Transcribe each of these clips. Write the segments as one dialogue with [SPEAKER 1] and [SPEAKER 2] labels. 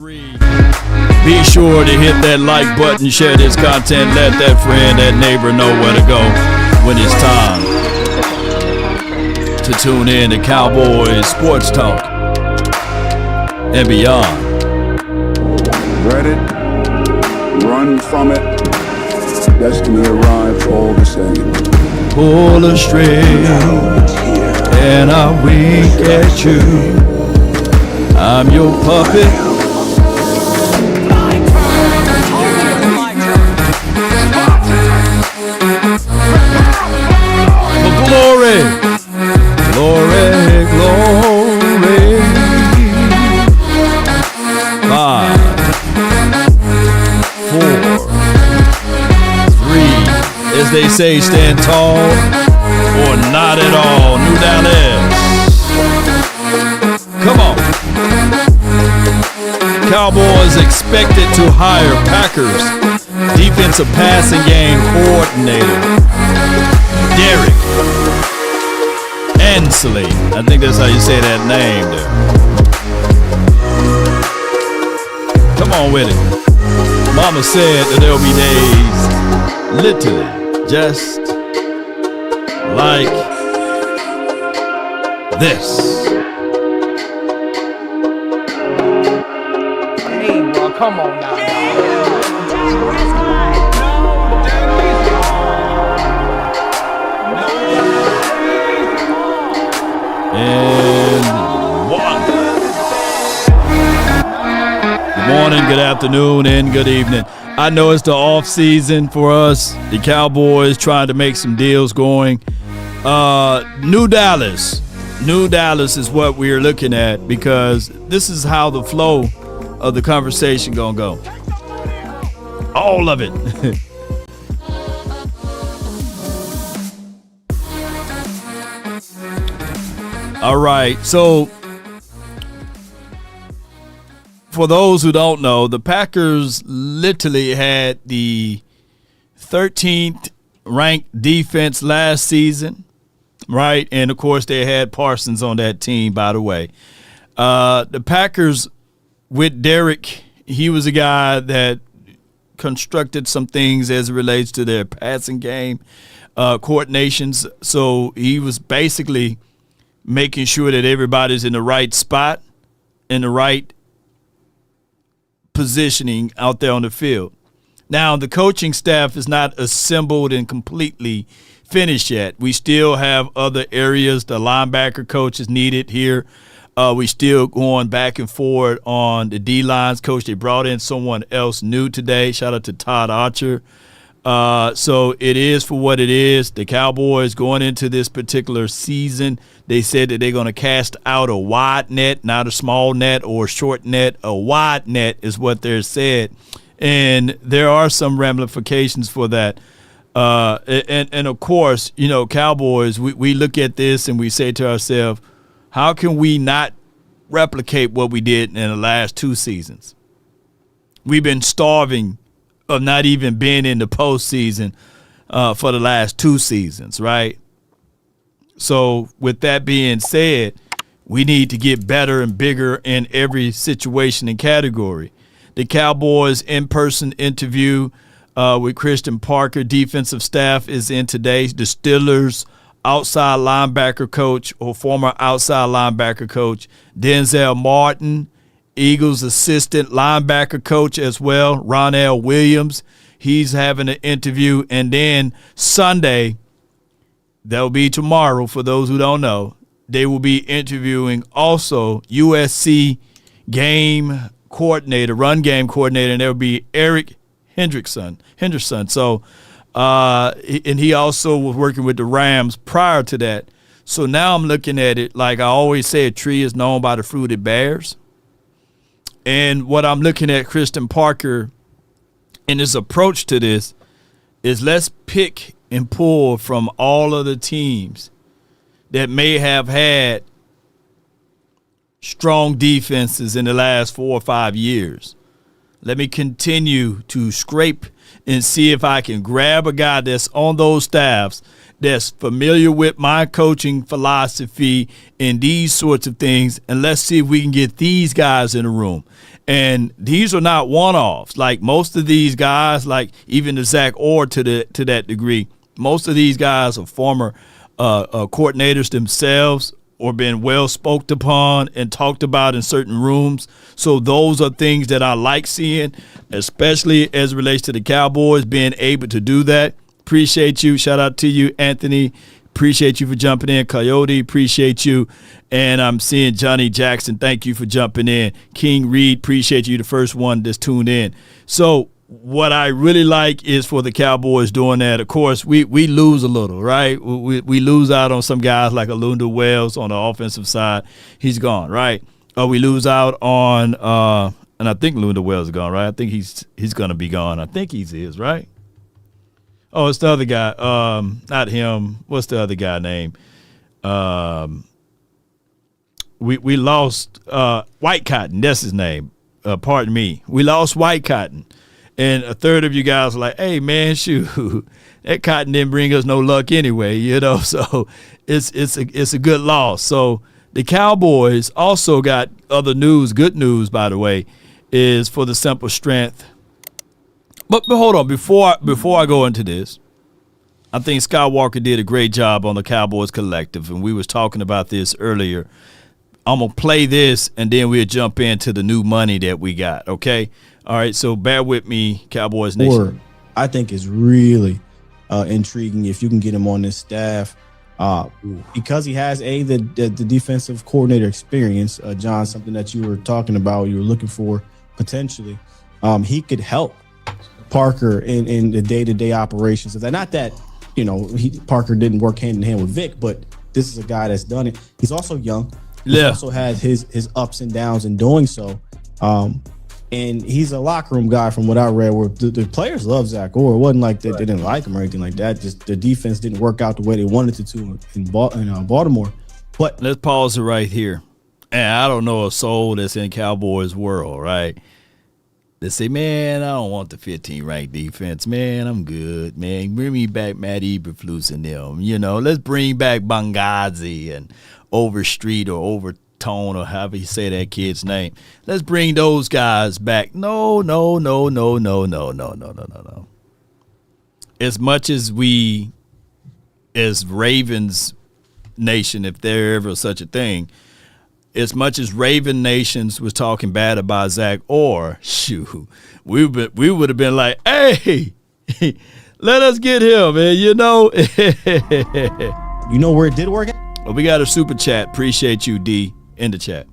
[SPEAKER 1] Be sure to hit that like button, share this content, let that friend, that neighbor know where to go when it's time to tune in to Cowboys Sports Talk and beyond.
[SPEAKER 2] Dread it, run from it, destiny arrives all the same.
[SPEAKER 1] Pull a string and I wink at you. I'm your puppet. Glory, glory, glory. 5, 4, 3. As they say, stand tall or not at all. New Dallas. Come on. Cowboys expected to hire Packers defensive passing game coordinator Derrick Ansley. I think that's how you say that name there. Come on with it. Mama said that there'll be days literally just like this.
[SPEAKER 3] Hey, bro, come on now.
[SPEAKER 1] And 1. Good morning, good afternoon, and good evening. I know it's the off season for us, the Cowboys trying to make some deals going. New Dallas is what we are looking at because this is how the flow of the conversation gonna go. All of it. All right, so for those who don't know, the Packers literally had the 13th ranked defense last season, right? And, of course, they had Parsons on that team, by the way. The Packers, with Derrick, he was a guy that constructed some things as it relates to their passing game coordinations. So he was basically making sure that everybody's in the right spot, in the right positioning out there on the field. Now, the coaching staff is not assembled and completely finished yet. We still have other areas. The linebacker coach is needed here. We still going back and forth on the D-lines coach. They brought in someone else new today. Shout out to Todd Archer. So it is for what it is. The Cowboys going into this particular season, they said that they're going to cast out a wide net, not a small net or a short net. A wide net is what they're said. And there are some ramifications for that. And of course, you know, Cowboys, we look at this and we say to ourselves, how can we not replicate what we did in the last 2 seasons? We've been starving of not even being in the postseason for the last 2 seasons, right? So with that being said, we need to get better and bigger in every situation and category. The Cowboys in-person interview with Christian Parker, defensive staff, is in today. The Steelers outside linebacker coach or former outside linebacker coach, Denzel Martin, Eagles assistant linebacker coach as well, Ronell Williams. He's having an interview. And then Sunday, that will be tomorrow for those who don't know, they will be interviewing also USC game coordinator, run game coordinator, and there will be Eric Henderson. So, and he also was working with the Rams prior to that. So now I'm looking at it like I always say, a tree is known by the fruit it bears. And what I'm looking at Christian Parker in his approach to this is let's pick and pull from all of the teams that may have had strong defenses in the last 4 or 5 years. Let me continue to scrape and see if I can grab a guy that's on those staffs that's familiar with my coaching philosophy and these sorts of things, and let's see if we can get these guys in the room. And these are not one-offs. Like most of these guys, like even the Zach Orr to that degree, most of these guys are former coordinators themselves or been well spoken upon and talked about in certain rooms. So those are things that I like seeing, especially as it relates to the Cowboys being able to do that. Appreciate you. Shout out to you, Anthony. Appreciate you for jumping in. Coyote, appreciate you. And I'm seeing Johnny Jackson. Thank you for jumping in. King Reed, appreciate you, the first one that's tuned in. So what I really like is for the Cowboys doing that. Of course, we lose a little, right? We lose out on some guys like Alunda Wells on the offensive side. He's gone, right? We lose out on and I think Alunda Wells is gone, right? I think he's going to be gone. I think he is, right? Oh, it's the other guy. Not him. What's the other guy name? We lost White Cotton. That's his name. Pardon me. We lost White Cotton. And a third of you guys are like, hey, man, shoot, that Cotton didn't bring us no luck anyway, you know. So it's a good loss. So the Cowboys also got other news, good news, by the way, is for the simple strength. But hold on, before I go into this, I think Scott Walker did a great job on the Cowboys Collective, and we was talking about this earlier. I'm going to play this, and then we'll jump into the new money that we got, okay? All right, so bear with me, Cowboys Nation.
[SPEAKER 3] Or I think is really intriguing if you can get him on this staff because he has the defensive coordinator experience, John, something that you were talking about, you were looking for potentially. He could help Parker in the day-to-day operations of that. Not that, you know, Parker didn't work hand-in-hand with Vic, but this is a guy that's done it. He's also young. He also has his ups and downs in doing so. And he's a locker room guy from what I read, where the players love Zach Orr. It wasn't like they didn't like him or anything like that. Just the defense didn't work out the way they wanted it to in Baltimore. But
[SPEAKER 1] let's pause it right here. And I don't know a soul that's in Cowboys world, right? They say, man, I don't want the 15-ranked defense. Man, I'm good, man. Bring me back Matt Eberflus and them. You know, let's bring back Benghazi and Overstreet or Overtone or however you say that kid's name. Let's bring those guys back. No. As much as we, as Ravens Nation, if there ever such a thing, as much as Raven Nations was talking bad about Zach Orr, shoot, we would have been like, hey, let us get him, man, you know.
[SPEAKER 3] You know where it did work?
[SPEAKER 1] Well, we got a super chat. Appreciate you, D, in the chat.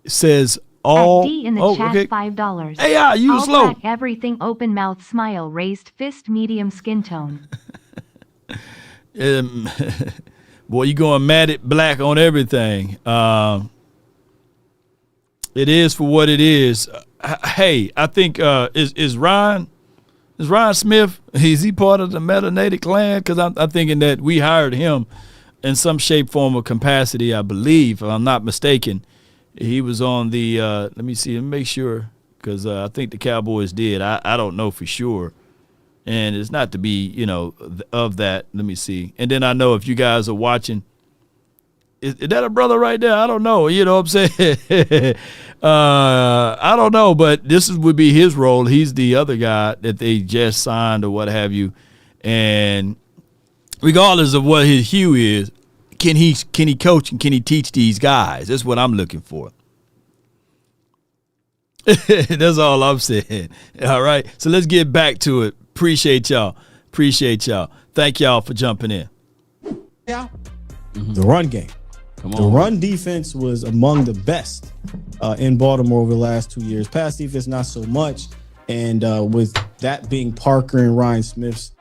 [SPEAKER 1] It says all.
[SPEAKER 4] D in the chat,
[SPEAKER 1] okay.
[SPEAKER 4] $5.
[SPEAKER 1] Hey, you slow.
[SPEAKER 4] Pack everything, open mouth, smile, raised fist, medium skin tone.
[SPEAKER 1] Boy, you going matted black on everything. It is for what it is. Hey, I think is Ryan Smith? Is he part of the Melanated clan? Because I'm thinking that we hired him in some shape, form, or capacity. I believe, if I'm not mistaken, he was on the. Let me see. Let me make sure, because I think the Cowboys did. I don't know for sure. And it's not to be, you know, of that. Let me see. And then I know if you guys are watching, is that a brother right there? I don't know. You know what I'm saying? I don't know, but this would be his role. He's the other guy that they just signed or what have you. And regardless of what his hue is, can he coach and can he teach these guys? That's what I'm looking for. That's all I'm saying. All right. So let's get back to it. Appreciate y'all. Thank y'all for jumping in.
[SPEAKER 3] Yeah. The run game. The run defense was among the best in Baltimore over the last 2 years. Pass defense, not so much. And with that being Parker and Ryan Smith's,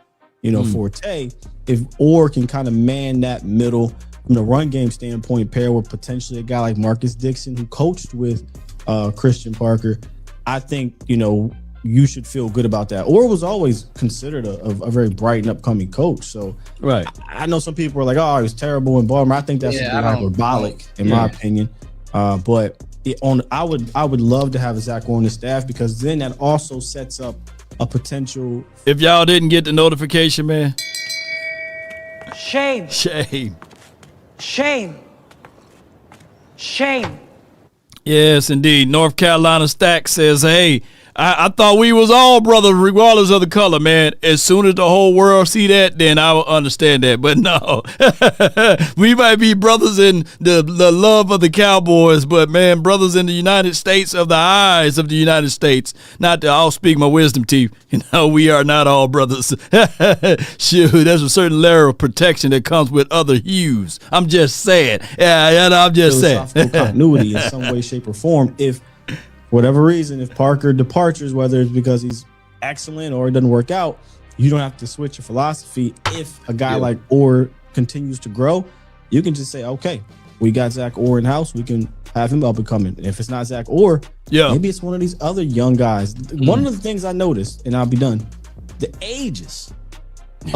[SPEAKER 3] forte, if Orr can kind of man that middle from the run game standpoint, pair with potentially a guy like Marcus Dixon, who coached with Christian Parker, I think, you should feel good about that. Orr was always considered a very bright and upcoming coach. So
[SPEAKER 1] right.
[SPEAKER 3] I know some people are like, oh, he was terrible in Baltimore. I think that's hyperbolic in my opinion. But I would love to have Zach Orr on the staff, because then that also sets up a potential.
[SPEAKER 1] If y'all didn't get the notification, man.
[SPEAKER 5] Shame.
[SPEAKER 1] Shame.
[SPEAKER 5] Shame. Shame.
[SPEAKER 1] Yes, indeed. North Carolina Stack says, hey, I thought we was all brothers regardless of the color, man. As soon as the whole world see that, then I will understand that. But no, we might be brothers in the love of the Cowboys, but, man, brothers in the United States of the eyes of the United States. Not that I'll speak my wisdom teeth. We are not all brothers. Shoot, there's a certain layer of protection that comes with other hues. I'm just saying. Yeah, I'm just saying.
[SPEAKER 3] Continuity in some way, shape, or form. If whatever reason, if Parker departures, whether it's because he's excellent or it doesn't work out, you don't have to switch your philosophy. If a guy like Orr continues to grow, you can just say, okay, we got Zach Orr in house. We can have him up and coming. If it's not Zach Orr, maybe it's one of these other young guys. One of the things I noticed, and I'll be done, the ages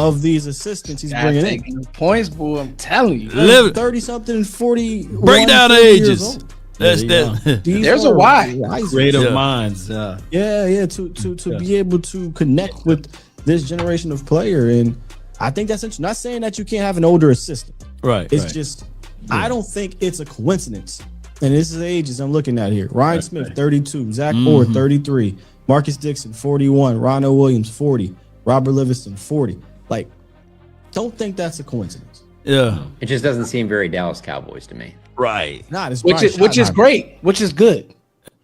[SPEAKER 3] of these assistants he's bringing in.
[SPEAKER 6] Points, boy, I'm telling you.
[SPEAKER 3] 30-something and 40.
[SPEAKER 1] Break down the ages. That's that.
[SPEAKER 6] There's a why.
[SPEAKER 1] Creative minds.
[SPEAKER 3] To be able to connect with this generation of player, and I think that's interesting. Not saying that you can't have an older assistant.
[SPEAKER 1] Right.
[SPEAKER 3] It's just I don't think it's a coincidence. And this is the ages I'm looking at here. Ryan Smith, 32. Zach Orr, 33. Marcus Dixon, 41. Rono Williams, 40. Robert Livingston, 40. Like, don't think that's a coincidence.
[SPEAKER 1] Yeah.
[SPEAKER 7] It just doesn't seem very Dallas Cowboys to me.
[SPEAKER 1] Right.
[SPEAKER 3] Not as
[SPEAKER 6] which is great, which is good.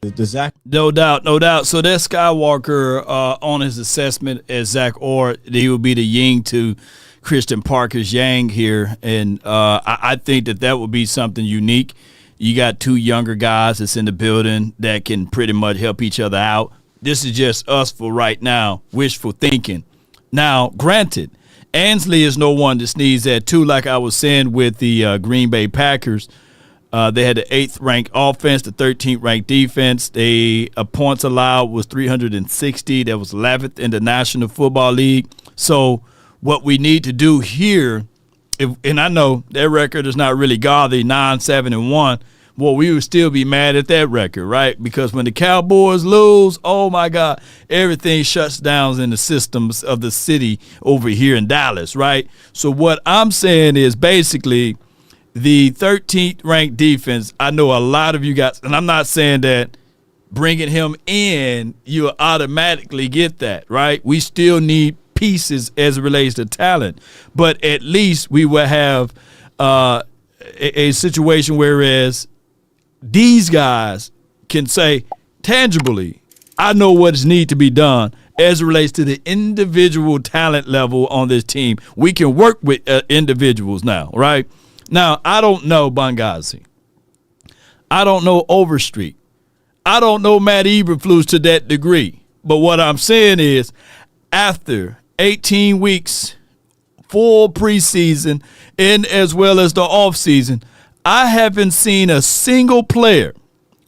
[SPEAKER 3] The Zach,
[SPEAKER 1] no doubt. So that Skywalker on his assessment as Zach Orr, he would be the yin to Christian Parker's yang here, and I think that would be something unique. You got two younger guys that's in the building that can pretty much help each other out. This is just us for right now, wishful thinking. Now, granted, Ansley is no one to sneeze at too. Like I was saying with the Green Bay Packers. They had the 8th ranked offense, the 13th ranked defense. They points allowed was 360. That was 11th in the National Football League. So what we need to do here, and I know their record is not really godly, 9-7-1. Well, we would still be mad at that record, right? Because when the Cowboys lose, oh my God, everything shuts down in the systems of the city over here in Dallas, right? So what I'm saying is basically, the 13th ranked defense, I know a lot of you guys, and I'm not saying that bringing him in, you automatically get that, right? We still need pieces as it relates to talent. But at least we will have a situation whereas these guys can say tangibly, I know what's need to be done as it relates to the individual talent level on this team. We can work with individuals now, right? Now, I don't know Benghazi. I don't know Overstreet. I don't know Matt Eberflus to that degree. But what I'm saying is, after 18 weeks, full preseason, and as well as the offseason, I haven't seen a single player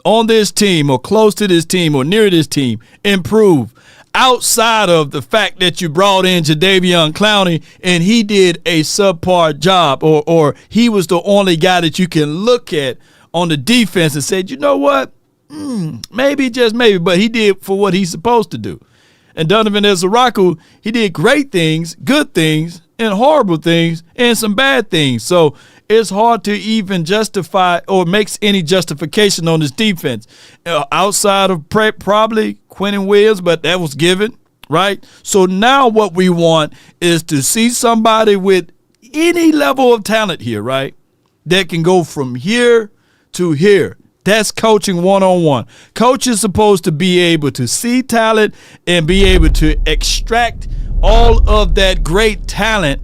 [SPEAKER 1] on this team or close to this team or near this team improve outside of the fact that you brought in Jadeveon Clowney and he did a subpar job, or he was the only guy that you can look at on the defense and say, you know what, maybe, just maybe, but he did for what he's supposed to do. And Donovan Ezaraku, he did great things, good things, and horrible things, and some bad things. So it's hard to even justify or makes any justification on this defense outside of probably Quentin Williams, but that was given, right? So now what we want is to see somebody with any level of talent here, right, that can go from here to here. That's coaching one-on-one. Coach is supposed to be able to see talent and be able to extract all of that great talent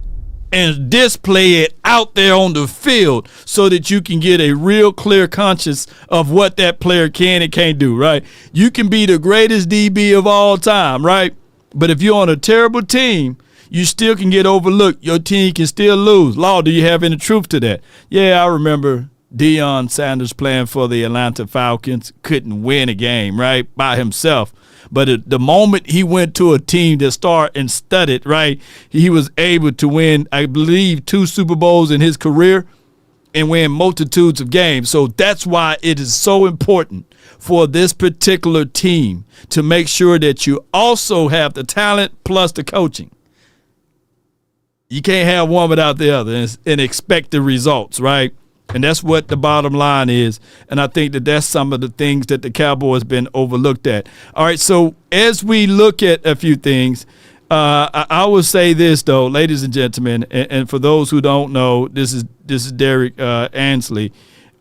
[SPEAKER 1] and display it out there on the field so that you can get a real clear conscience of what that player can and can't do, right? You can be the greatest DB of all time, right? But if you're on a terrible team, you still can get overlooked. Your team can still lose. Law, do you have any truth to that? Yeah, I remember Deion Sanders playing for the Atlanta Falcons, couldn't win a game, right, by himself. But the moment he went to a team that started and studied, right, he was able to win, I believe, 2 Super Bowls in his career. and win multitudes of games. So that's why it is so important for this particular team to make sure that you also have the talent plus the coaching. You can't have one without the other and expect the results, right? And that's what the bottom line is. And I think that that's some of the things that the Cowboys been overlooked at. All right, so as we look at a few things, I will say this, though, ladies and gentlemen, and for those who don't know, this is Derrick Ansley.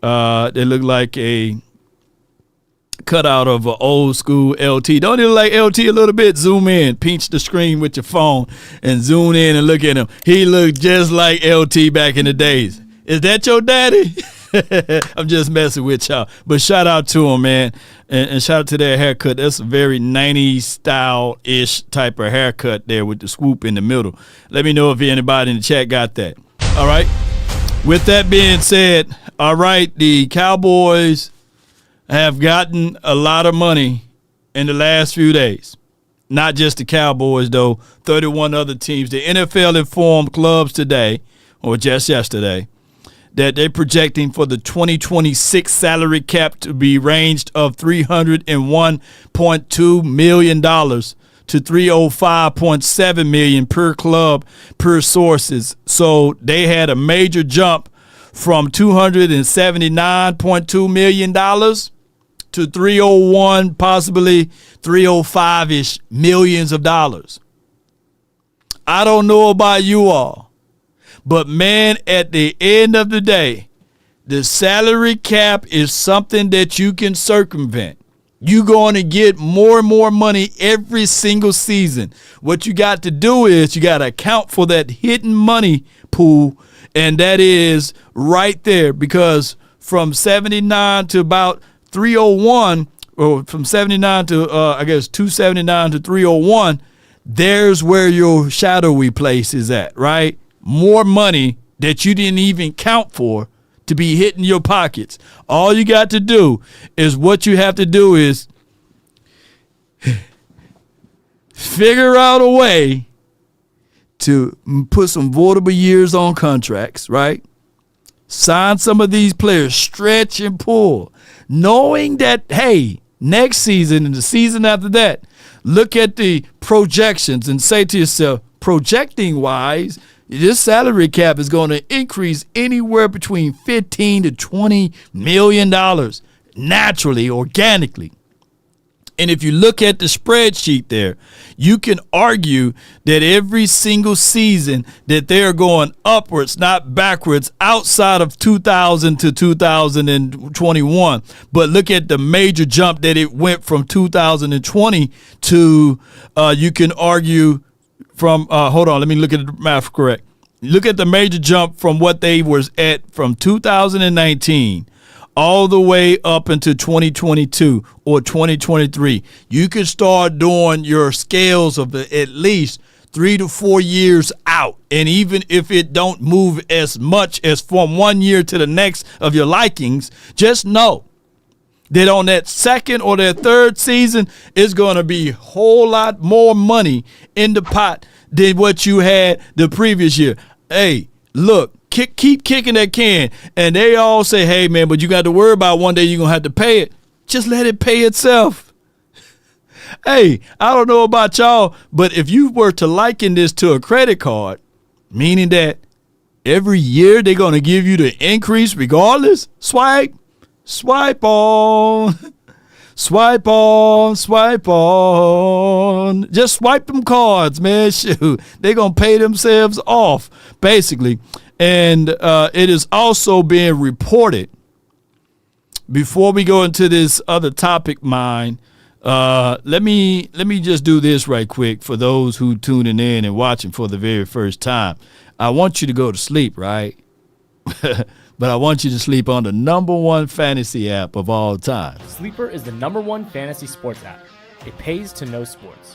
[SPEAKER 1] They look like a cutout of an old school LT. Don't it look like LT a little bit? Zoom in, pinch the screen with your phone, and zoom in and look at him. He looked just like LT back in the days. Is that your daddy? I'm just messing with y'all. But shout out to him, man. And shout out to that haircut. That's a very 90s style-ish type of haircut there with the swoop in the middle. Let me know if anybody in the chat got that. All right. With that being said, all right, the Cowboys have gotten a lot of money in the last few days. Not just the Cowboys, though. 31 other teams. The NFL informed clubs today, or just yesterday, that they're projecting for the 2026 salary cap to be ranged of $301.2 million to $305.7 million per club per sources. So they had a major jump from $279.2 million to 301, possibly 305-ish millions of dollars. I don't know about you all, but man, at the end of the day, the salary cap is something that you can circumvent. You're going to get more and more money every single season. What you got to do is you got to account for that hidden money pool, and that is right there, because from 79 to about 301, or from 79 to, 279 to 301, there's where your shadowy place is at, right? More money that you didn't even count for to be hitting your pockets. All you got to do is what you have to do is figure out a way to put some votable years on contracts, right? Sign some of these players, stretch and pull, knowing that, hey, next season and the season after that, look at the projections and say to yourself, projecting wise, this salary cap is going to increase anywhere between $15 to $20 million naturally, organically. And if you look at the spreadsheet there, you can argue that every single season that they're going upwards, not backwards, outside of 2000 to 2021. But look at the major jump that it went from 2020 to, you can argue from, hold on, let me look at the math correct. Look at the major jump from what they was at from 2019 all the way up into 2022 or 2023. You can start doing your scales of at least 3 to 4 years out. And even if it don't move as much as from 1 year to the next of your likings, just know that on that second or that third season, it's going to be a whole lot more money in the pot than what you had the previous year. Hey, look, keep kicking that can. And they all say, hey, man, but you got to worry about one day you're going to have to pay it. Just let it pay itself. Hey, I don't know about y'all, but if you were to liken this to a credit card, meaning that every year they're going to give you the increase regardless, swipe on. Swipe on, swipe on. Just swipe them cards, man. Shoot, they're going to pay themselves off, basically. And it is also being reported, before we go into this other topic, let me just do this right quick for those who tuning in and watching for the very first time. I want you to go to sleep, right? But I want you to sleep on the #1 fantasy app of all time.
[SPEAKER 5] Sleeper is the #1 fantasy sports app. It pays to know sports.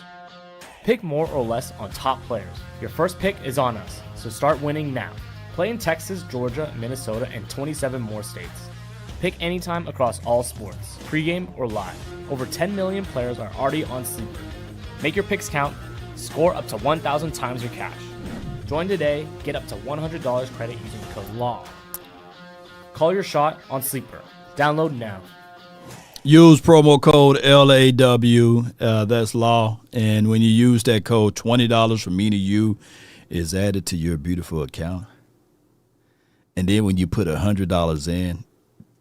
[SPEAKER 5] Pick more or less on top players. Your first pick is on us, so start winning now. Play in Texas, Georgia, Minnesota, and 27 more states. Pick anytime across all sports, pregame or live. Over 10 million players are already on Sleeper. Make your picks count. Score up to 1,000 times your cash. Join today. Get up to $100 credit using code LAW. Call your shot on Sleeper. Download now.
[SPEAKER 1] Use promo code LAW. That's law. And when you use that code, $20 from me to you is added to your beautiful account. And then when you put $100 in,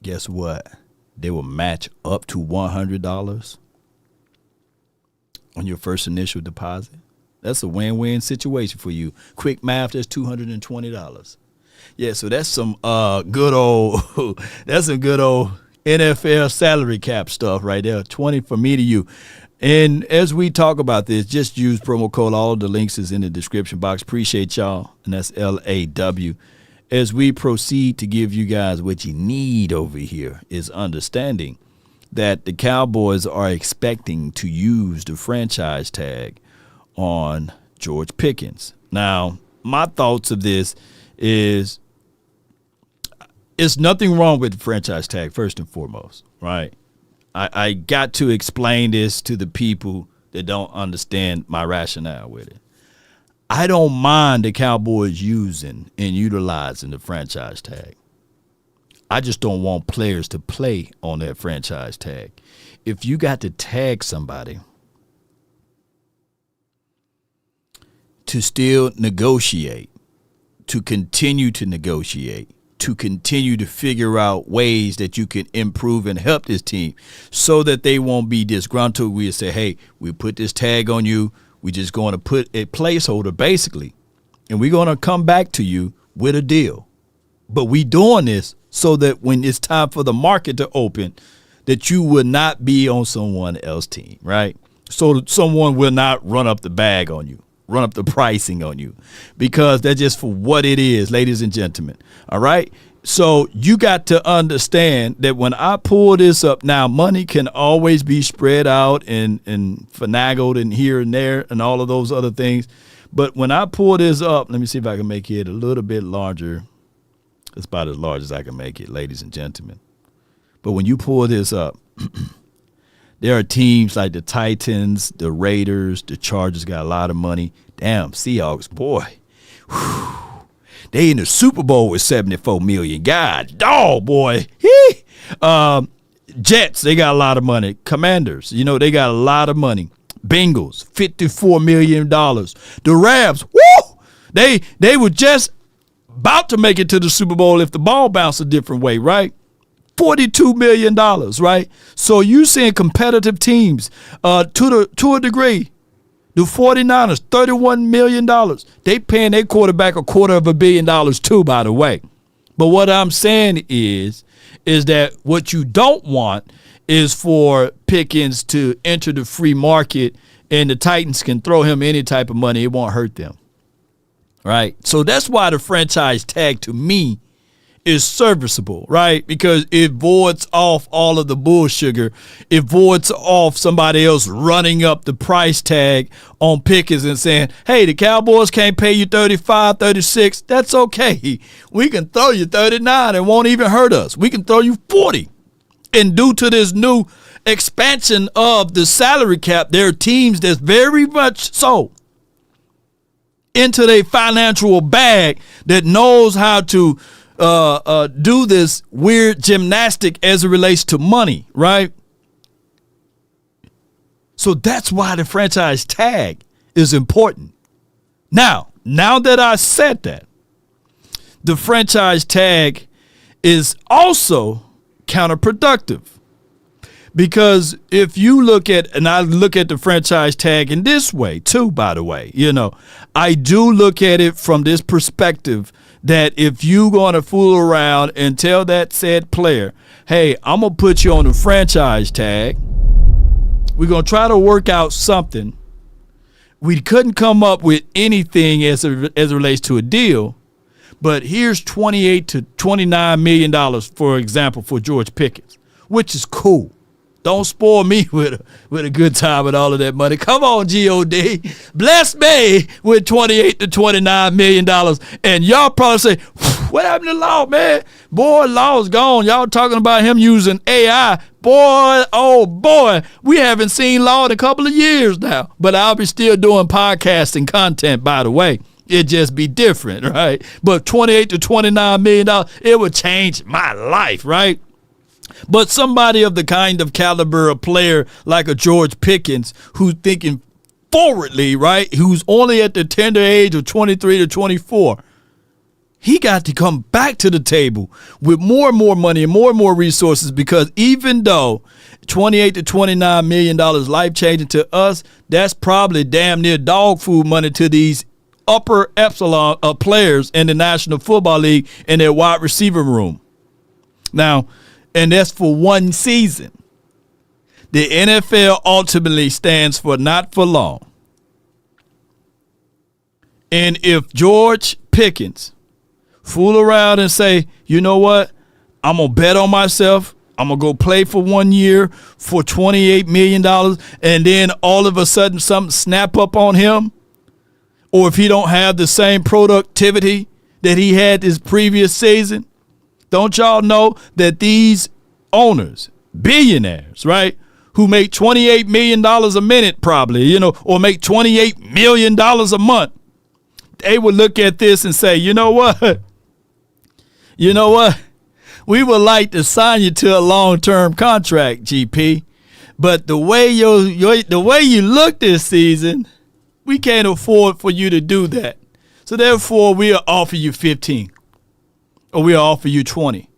[SPEAKER 1] guess what? They will match up to $100 on your first initial deposit. That's a win-win situation for you. Quick math, that's $220. Yeah, so that's some good old NFL salary cap stuff right there. 20 from me to you. And as we talk about this, just use promo code. All of the links is in the description box. Appreciate y'all. And that's LAW. As we proceed to give you guys what you need over here is understanding that the Cowboys are expecting to use the franchise tag on George Pickens. Now, my thoughts of this is it's nothing wrong with the franchise tag, first and foremost, right? I got to explain this to the people that don't understand my rationale with it. I don't mind the Cowboys using and utilizing the franchise tag. I just don't want players to play on that franchise tag. If you got to tag somebody to still negotiate, to continue to negotiate, to continue to figure out ways that you can improve and help this team so that they won't be disgruntled. We'll say, hey, we put this tag on you. We're just going to put a placeholder, basically, and we're going to come back to you with a deal. But we doing this so that when it's time for the market to open, that you will not be on someone else's team, right? So that someone will not run up the bag on you, run up the pricing on you, because that's just for what it is, ladies and gentlemen. All right. So you got to understand that when I pull this up now, money can always be spread out and finagled and here and there and all of those other things. But when I pull this up, let me see if I can make it a little bit larger. It's about as large as I can make it, ladies and gentlemen. But when you pull this up, there are teams like the Titans, the Raiders, the Chargers got a lot of money. Damn, Seahawks, boy. Whew. They in the Super Bowl with $74 million. God, dog, boy. Jets, they got a lot of money. Commanders, they got a lot of money. Bengals, $54 million. The Rams, woo! They were just about to make it to the Super Bowl if the ball bounced a different way, right? $42 million, right? So you seeing competitive teams to a degree. The 49ers, $31 million. They paying their quarterback $250 million too, by the way. But what I'm saying is that what you don't want is for Pickens to enter the free market and the Titans can throw him any type of money. It won't hurt them. Right? So that's why the franchise tag to me is serviceable, right? Because it voids off all of the bull sugar. It voids off somebody else running up the price tag on Pickens and saying, hey, the Cowboys can't pay you 35, 36. That's okay. We can throw you 39. It won't even hurt us. We can throw you 40. And due to this new expansion of the salary cap, there are teams that's very much so into their financial bag that knows how to do this weird gymnastic as it relates to money, right? So that's why the franchise tag is important. Now that I said that, the franchise tag is also counterproductive. Because if you look at, and I look at the franchise tag in this way too, by the way, I do look at it from this perspective that if you going to fool around and tell that said player, hey, I'm going to put you on the franchise tag, we're going to try to work out something. We couldn't come up with anything as it relates to a deal, but here's $28 to $29 million, for example, for George Pickens, which is cool. Don't spoil me with a good time with all of that money. Come on, G.O.D. Bless me with $28 to $29 million. And y'all probably say, what happened to Law, man? Boy, Law's gone. Y'all talking about him using AI. Boy, oh, boy, we haven't seen Law in a couple of years now. But I'll be still doing podcasting content, by the way. It'd just be different, right? But $28 to $29 million, it would change my life, right? But somebody of the kind of caliber of player like a George Pickens, who's thinking forwardly, right? Who's only at the tender age of 23 to 24. He got to come back to the table with more and more money and more resources, because even though $28 to $29 million life-changing to us, that's probably damn near dog food money to these upper epsilon of players in the National Football League in their wide receiver room. Now, and that's for one season. The NFL ultimately stands for not for long. And if George Pickens fool around and say, you know what, I'm going to bet on myself, I'm going to go play for 1 year for $28 million, and then all of a sudden something snap up on him, or if he don't have the same productivity that he had this previous season, don't y'all know that these owners, billionaires, right, who make $28 million a minute probably, or make $28 million a month, they would look at this and say, you know what? We would like to sign you to a long-term contract, GP. But the way you look this season, we can't afford for you to do that. So therefore, we'll offer you 15, or we'll offer you 20,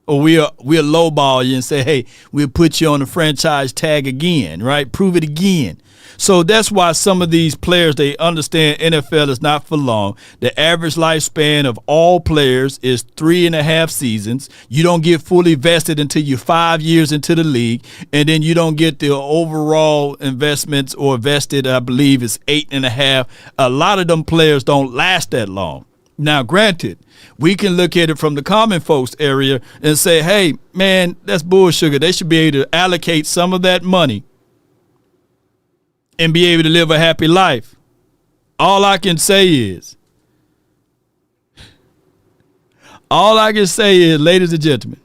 [SPEAKER 1] or we'll lowball you and say, hey, we'll put you on the franchise tag again, right? Prove it again. So that's why some of these players, they understand NFL is not for long. The average lifespan of all players is 3.5 seasons. You don't get fully vested until you're 5 years into the league, and then you don't get the overall investments or vested, I believe, is 8.5. A lot of them players don't last that long. Now, granted, we can look at it from the common folks area and say, hey, man, that's bullshit. They should be able to allocate some of that money and be able to live a happy life. All I can say is, ladies and gentlemen,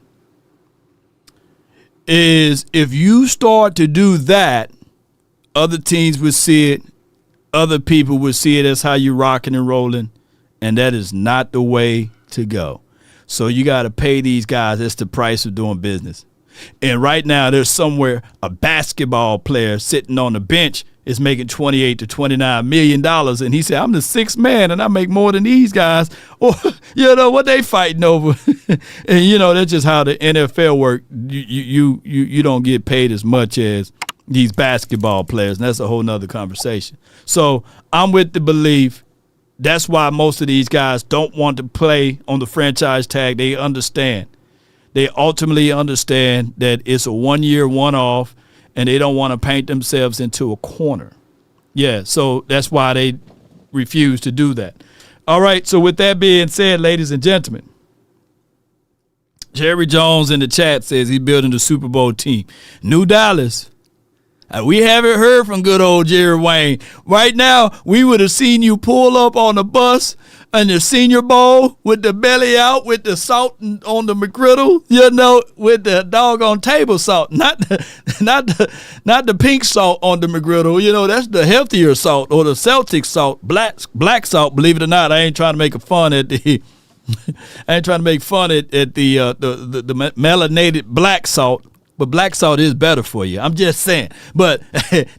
[SPEAKER 1] is if you start to do that, other teams would see it, other people would see it as how you rocking and rolling, and that is not the way to go. So you got to pay these guys. That's the price of doing business. And right now, there's somewhere a basketball player sitting on the bench is making $28 to $29 million. And he said, I'm the sixth man and I make more than these guys. Or, what they fighting over. And, that's just how the NFL works. You don't get paid as much as these basketball players. And that's a whole nother conversation. So I'm with the belief. That's why most of these guys don't want to play on the franchise tag. They understand. They ultimately understand that it's a 1 year, one-off, and they don't want to paint themselves into a corner. Yeah, so that's why they refuse to do that. All right, so with that being said, ladies and gentlemen, Jerry Jones in the chat says he's building the Super Bowl team. New Dallas. We haven't heard from good old Jerry Wayne. Right now, we would have seen you pull up on the bus in the Senior Bowl with the belly out, with the salt on the McGriddle, with the doggone table salt, not the pink salt on the McGriddle. That's the healthier salt, or the Celtic salt, black salt. Believe it or not, I ain't trying to make fun at the melanated black salt. But black salt is better for you. I'm just saying. But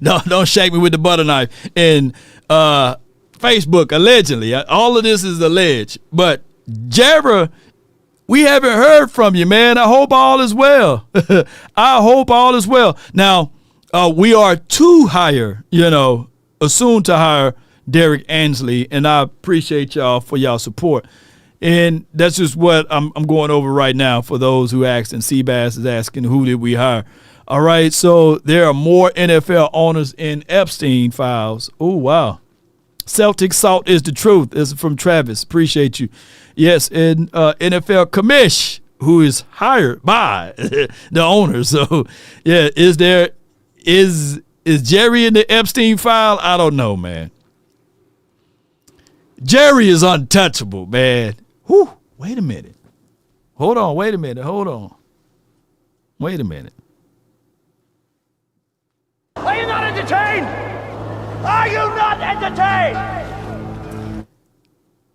[SPEAKER 1] don't shake me with the butter knife. And Facebook, allegedly. All of this is alleged. But Jerry, we haven't heard from you, man. I hope all is well. I hope all is well. Now, we are to hire, soon to hire Derrick Ansley. And I appreciate y'all for y'all support. And that's just what I'm going over right now for those who asked, and Seabass is asking, who did we hire? All right, so there are more NFL owners in Epstein files. Oh, wow. Celtic salt is the truth. This is from Travis. Appreciate you. Yes, and NFL commish, who is hired by the owner. So, yeah, is Jerry in the Epstein file? I don't know, man. Jerry is untouchable, man. Whew, wait a minute. Hold on. Are you not entertained?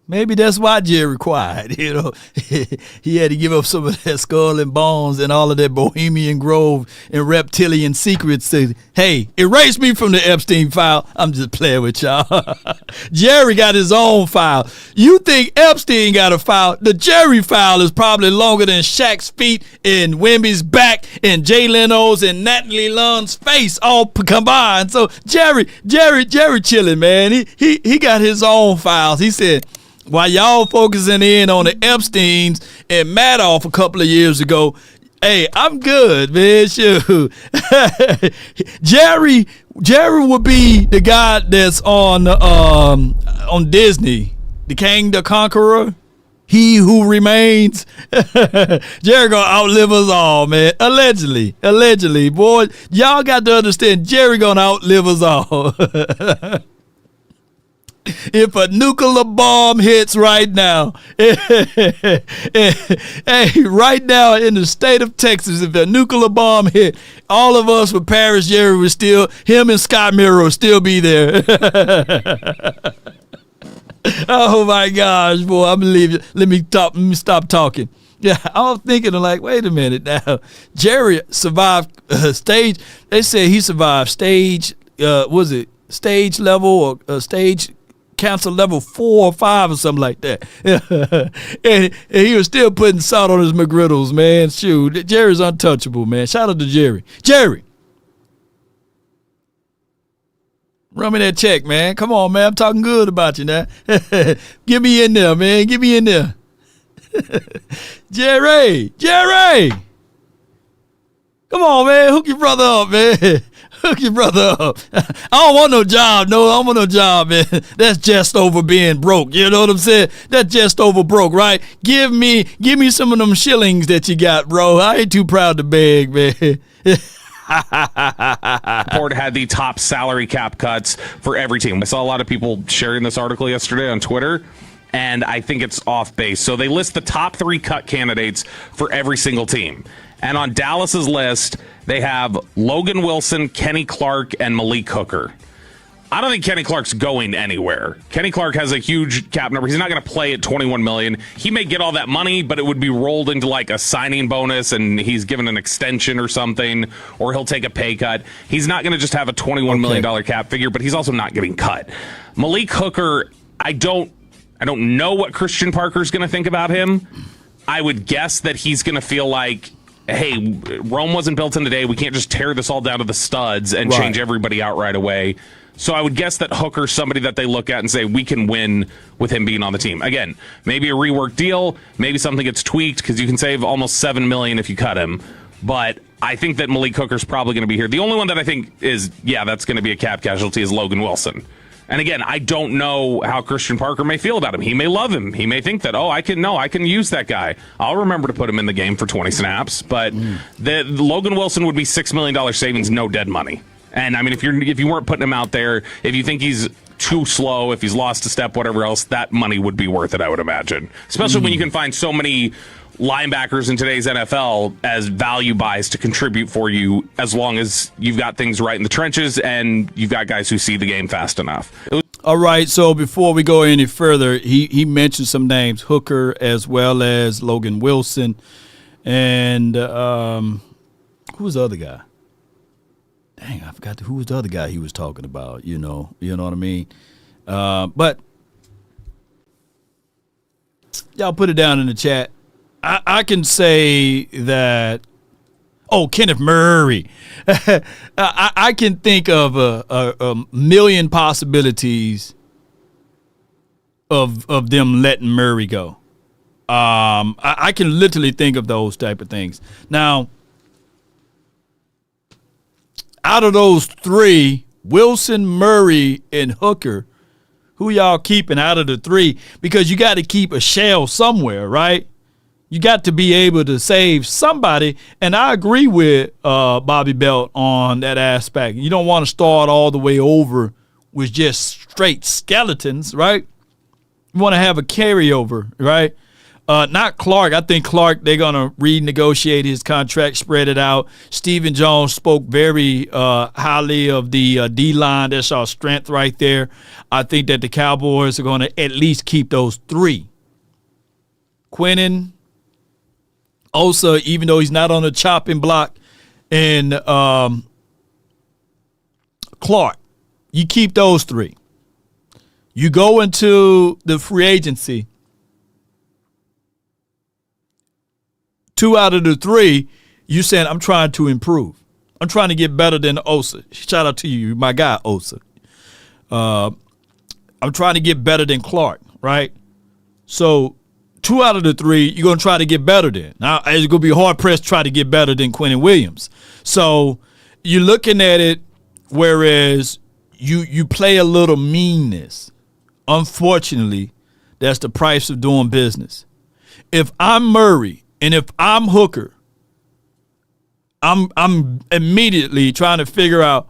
[SPEAKER 1] Maybe that's why Jerry quiet. You know, he had to give up some of that skull and bones and all of that Bohemian Grove and reptilian secrets to, hey, erase me from the Epstein file. I'm just playing with y'all. Jerry got his own file. You think Epstein got a file? The Jerry file is probably longer than Shaq's feet and Wemby's back and Jay Leno's and Natalie Lunn's face all combined. So Jerry chilling, man. He got his own files. He said, while y'all focusing in on the Epsteins and Madoff a couple of years ago, hey, I'm good, man. Shoot. Jerry would be the guy that's on Disney, the King the Conqueror, He Who Remains. Jerry gonna outlive us all, man. Allegedly, boy. Y'all got to understand, Jerry gonna outlive us all. If a nuclear bomb hits right now, hey, right now in the state of Texas, if a nuclear bomb hit, all of us with Paris Jerry would still, him and Scott Miller would still be there. Oh my gosh, boy, I believe you. Let me stop talking. Yeah, I was thinking like, wait a minute now. Jerry survived stage. They say he survived stage. Was it stage level or stage? Cancer level 4 or 5 or something like that. and he was still putting salt on his McGriddles, man. Shoot, Jerry's untouchable, man. Shout out to Jerry. Jerry, run me that check, man. Come on, man. I'm talking good about you now. Get me in there, man. Get me in there. Jerry. Come on, man. Hook your brother up, man. Hook your brother up. I don't want no job. No, I don't want no job, man. That's just over being broke. You know what I'm saying? That's just over broke, right? Give me some of them shillings that you got, bro. I ain't too proud to beg, man.
[SPEAKER 8] Report had the top salary cap cuts for every team. I saw a lot of people sharing this article yesterday on Twitter, and I think it's off base. So they list the top 3 cut candidates for every single team. And on Dallas's list, they have Logan Wilson, Kenny Clark, and Malik Hooker. I don't think Kenny Clark's going anywhere. Kenny Clark has a huge cap number. He's not going to play at $21 million. He may get all that money, but it would be rolled into like a signing bonus, and he's given an extension or something, or he'll take a pay cut. He's not going to just have a $21 million cap figure, but he's also not getting cut. Malik Hooker, I don't know what Christian Parker's going to think about him. I would guess that he's going to feel like, hey, Rome wasn't built in a day. We can't just tear this all down to the studs and change everybody out right away. So I would guess that Hooker's somebody that they look at and say, we can win with him being on the team. Again, maybe a reworked deal, maybe something gets tweaked because you can save almost $7 million if you cut him. But I think that Malik Hooker's probably going to be here. The only one that I think is, that's going to be a cap casualty is Logan Wilson. And again, I don't know how Christian Parker may feel about him. He may love him. He may think that, I can use that guy. I'll remember to put him in the game for 20 snaps. But the Logan Wilson would be $6 million savings, no dead money. And I mean, if you weren't putting him out there, if you think he's too slow, if he's lost a step, whatever else, that money would be worth it, I would imagine. Especially when you can find so many linebackers in today's NFL as value buys to contribute for you, as long as you've got things right in the trenches and you've got guys who see the game fast enough.
[SPEAKER 1] All right, so before we go any further, he mentioned some names, Hooker as well as Logan Wilson, and who was the other guy? Dang, I forgot who was the other guy he was talking about. You know what I mean? But y'all put it down in the chat. I can say that. Oh, Kenneth Murray. I can think of a million possibilities of them letting Murray go. I can literally think of those type of things. Now, out of those 3, Wilson, Murray, and Hooker, who y'all keeping out of the 3? Because you got to keep a shell somewhere, right? You got to be able to save somebody, and I agree with Bobby Belt on that aspect. You don't want to start all the way over with just straight skeletons, right? You want to have a carryover, right? Not Clark. I think Clark, they're going to renegotiate his contract, spread it out. Stephen Jones spoke very highly of the D-line. That's our strength right there. I think that the Cowboys are going to at least keep those three. Quinnen, Osa, even though he's not on the chopping block, and Clark. You keep those three. You go into the free agency. 2 out of the 3, you saying, I'm trying to improve. I'm trying to get better than Osa. Shout out to you, my guy, Osa. I'm trying to get better than Clark, right? So 2 out of the 3, you're going to try to get better than. Now, it's going to be hard-pressed to try to get better than Quinnen Williams. So you're looking at it, whereas you play a little meanness. Unfortunately, that's the price of doing business. If I'm Murray and if I'm Hooker, I'm immediately trying to figure out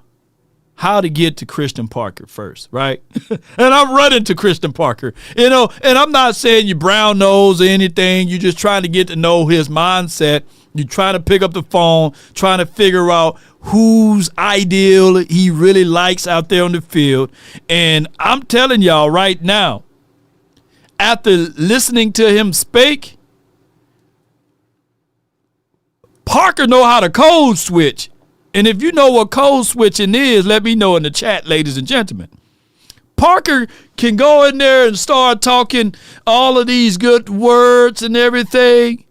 [SPEAKER 1] how to get to Christian Parker first, right? And I'm running to Christian Parker, and I'm not saying you brown nose or anything. You're just trying to get to know his mindset. You're trying to pick up the phone, trying to figure out whose ideal he really likes out there on the field. And I'm telling y'all right now, after listening to him speak, Parker know how to code switch. And if you know what code switching is, let me know in the chat, ladies and gentlemen. Parker can go in there and start talking all of these good words and everything.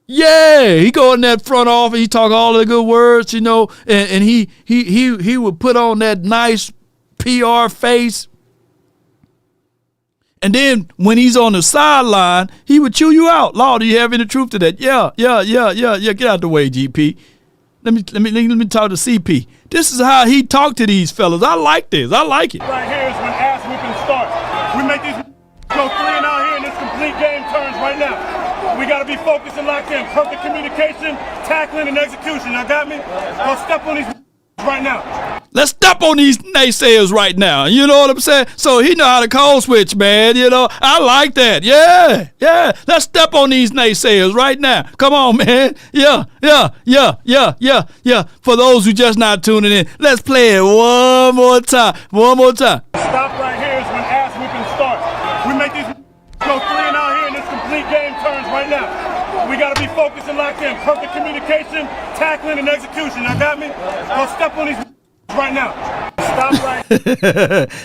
[SPEAKER 1] Yeah, he go in that front office, he talk all of the good words, and he would put on that nice PR face. And then when he's on the sideline, he would chew you out. Law, do you have any truth to that? Yeah. Get out the way, GP. Let me talk to CP. This is how he talked to these fellas. I like this. I like it.
[SPEAKER 9] Right here is when ass whooping starts. We make these go 3 and out here, and this complete game turns right now. We got to be focused and locked in. Perfect communication, tackling, and execution. Y'all got me? Go step on these right now.
[SPEAKER 1] Let's step on these naysayers right now. You know what I'm saying? So he know how to code switch, man. I like that. Yeah. Let's step on these naysayers right now. Come on, man. Yeah. For those who just not tuning in, let's play it one more time.
[SPEAKER 9] Stop right here is when ass whooping starts. We make these go 3 and out here, and this complete game turns right now. We got to be focused and locked in. Perfect communication, tackling, and execution. Y'all got me? Go step on these right now. Stop right.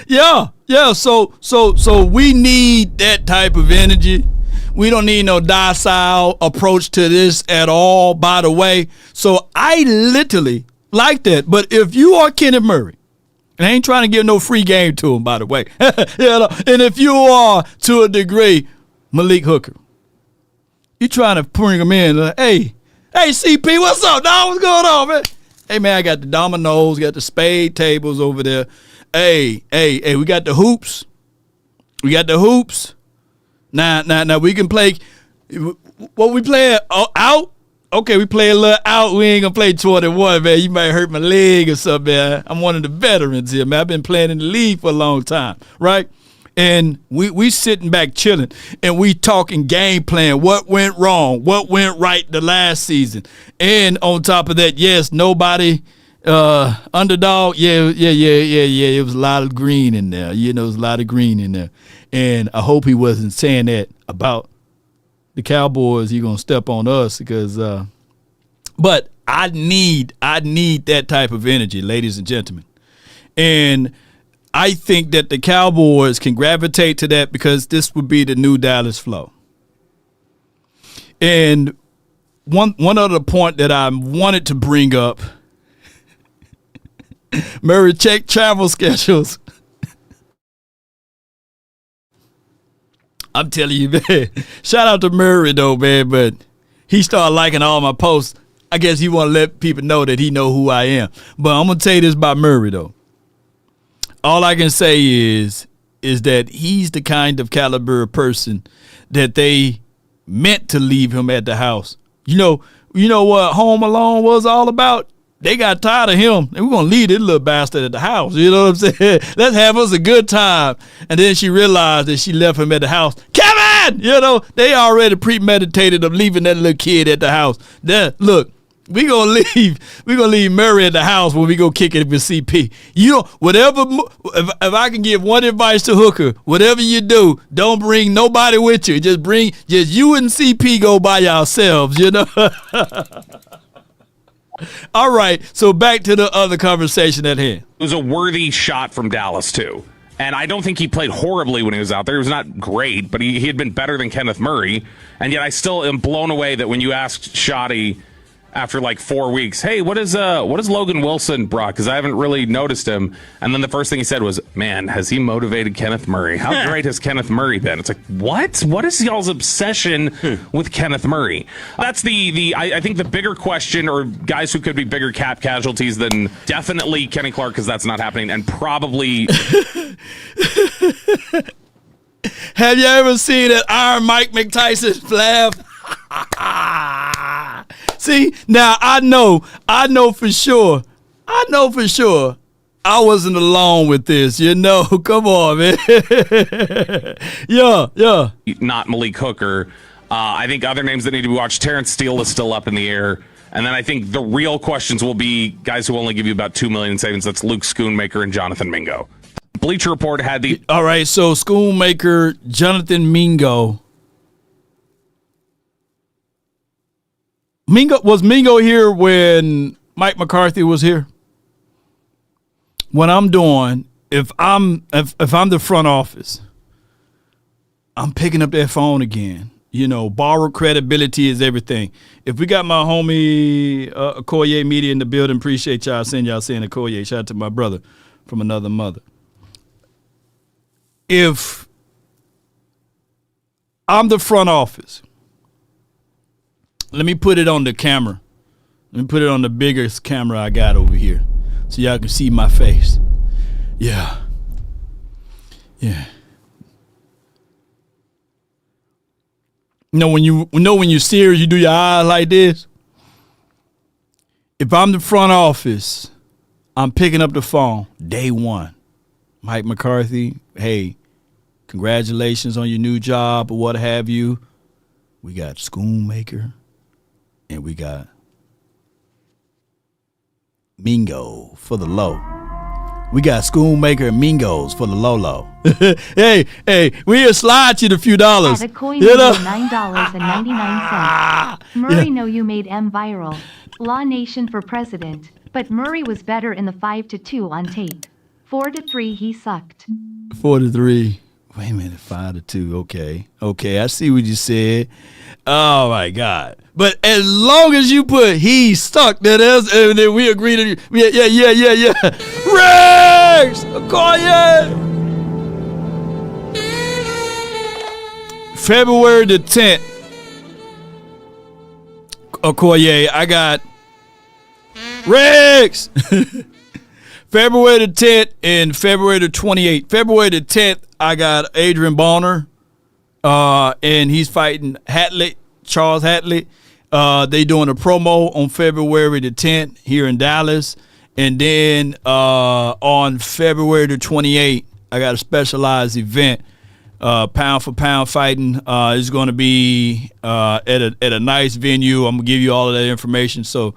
[SPEAKER 1] Yeah. So we need that type of energy. We don't need no docile approach to this at all, by the way. So I literally like that. But if you are Kenneth Murray, and I ain't trying to give no free game to him, by the way. And if you are, to a degree, Malik Hooker, you trying to bring him in. Hey, CP, what's up, dog? What's going on, man? Hey, man, I got the dominoes, got the spade tables over there. Hey, we got the hoops. Now we can play. What we play out? Okay, we play a little out. We ain't gonna play 21, man. You might hurt my leg or something, man. I'm one of the veterans here, man. I've been playing in the league for a long time, right? And we sitting back chilling, and we talking game plan. What went wrong? What went right the last season? And on top of that, yes, nobody underdog. Yeah. It was a lot of green in there. It was a lot of green in there. And I hope he wasn't saying that about the Cowboys. He gonna step on us because. But I need that type of energy, ladies and gentlemen, and I think that the Cowboys can gravitate to that because this would be the new Dallas flow. And one other point that I wanted to bring up, Murray, check travel schedules. I'm telling you, man, shout out to Murray, though, man, but he started liking all my posts. I guess he want to let people know that he know who I am. But I'm going to tell you this about Murray, though. All I can say is that he's the kind of caliber of person that they meant to leave him at the house. You know what Home Alone was all about? they got tired of him, and we're going to leave this little bastard at the house. You know what I'm saying? Let's have us a good time. And then she realized that she left him at the house. Kevin! You know, they already premeditated of leaving that little kid at the house. Look, we're going to leave Murray at the house when we go kick it with CP. You know, whatever, if I can give one advice to Hooker, whatever you do, don't bring nobody with you. Just you and CP go by yourselves, you know? All right, so back to the other conversation at hand.
[SPEAKER 8] It was a worthy shot from Dallas, too. And I don't think he played horribly when he was out there. He was not great, but he had been better than Kenneth Murray. And yet I still am blown away that when you asked Shoddy after like 4 weeks, hey, what is Logan Wilson brought? Because I haven't really noticed him. And then the first thing he said was, man, has he motivated Kenneth Murray? How great has Kenneth Murray been? It's like, what? What is y'all's obsession with Kenneth Murray? That's I think the bigger question, or guys who could be bigger cap casualties than definitely Kenny Clark, because that's not happening, and probably...
[SPEAKER 1] Have you ever seen that Iron Mike McTyson laugh? See, now I know for sure I wasn't alone with this, you know. Come on, man. Yeah.
[SPEAKER 8] Not Malik Hooker. I think other names that need to be watched. Terrence Steele is still up in the air. And then I think the real questions will be guys who only give you about $2 million in savings. That's Luke Schoonmaker and Jonathan Mingo. Bleacher Report had the...
[SPEAKER 1] All right, so Schoonmaker, Jonathan Mingo. Was Mingo here when Mike McCarthy was here? What I'm doing, if I'm the front office, I'm picking up that phone again. You know, borrowed credibility is everything. If we got my homie Okoye Media in the building, appreciate y'all. Send y'all saying Okoye. Shout out to my brother from another mother. If I'm the front office, let me put it on the camera. Let me put it on the biggest camera I got over here so y'all can see my face. Yeah. You know when you're serious, you do your eyes like this. If I'm the front office, I'm picking up the phone. Day one. Mike McCarthy, hey, congratulations on your new job or what have you. We got Schoonmaker. And we got Mingo for the low. We got Schoonmaker and Mingos for the low. hey, we'll slide you the few dollars.
[SPEAKER 4] At a coin $9.99. Murray know you made M viral. Law Nation for president. But Murray was better in the 5-2 on tape. 4-3 he sucked.
[SPEAKER 1] 4-3. Wait a minute, 5-2. Okay, I see what you said. Oh my God. But as long as you put he stuck, that is, and then we agree to yeah. Rex! Okoye! February the 10th. Okoye, I got Rex! February the 10th and February the 28th. February the 10th, I got Adrian Bonner, and he's fighting Charles Hatley. They doing a promo on February the 10th here in Dallas. And then on February the 28th, I got a specialized event, pound for pound fighting. It's going to be at a nice venue. I'm going to give you all of that information. So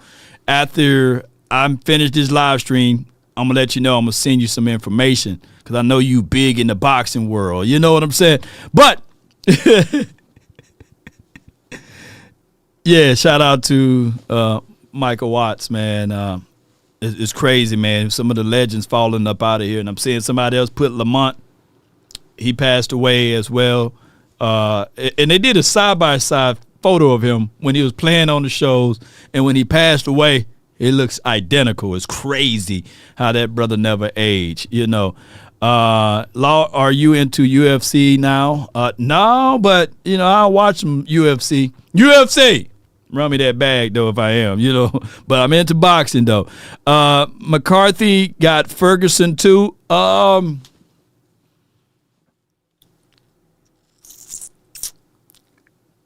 [SPEAKER 1] after I'm finished this live stream, I'm going to let you know. I'm going to send you some information because I know you big in the boxing world. You know what I'm saying? But, yeah, shout out to Michael Watts, man. It's crazy, man. Some of the legends falling up out of here. And I'm seeing somebody else put Lamont. He passed away as well. And they did a side-by-side photo of him when he was playing on the shows. And when he passed away, it looks identical. It's crazy how that brother never aged, you know. Law, are you into UFC now? No, but, you know, I'll watch some UFC. UFC! Run me that bag, though, if I am, you know. But I'm into boxing, though. McCarthy got Ferguson, too.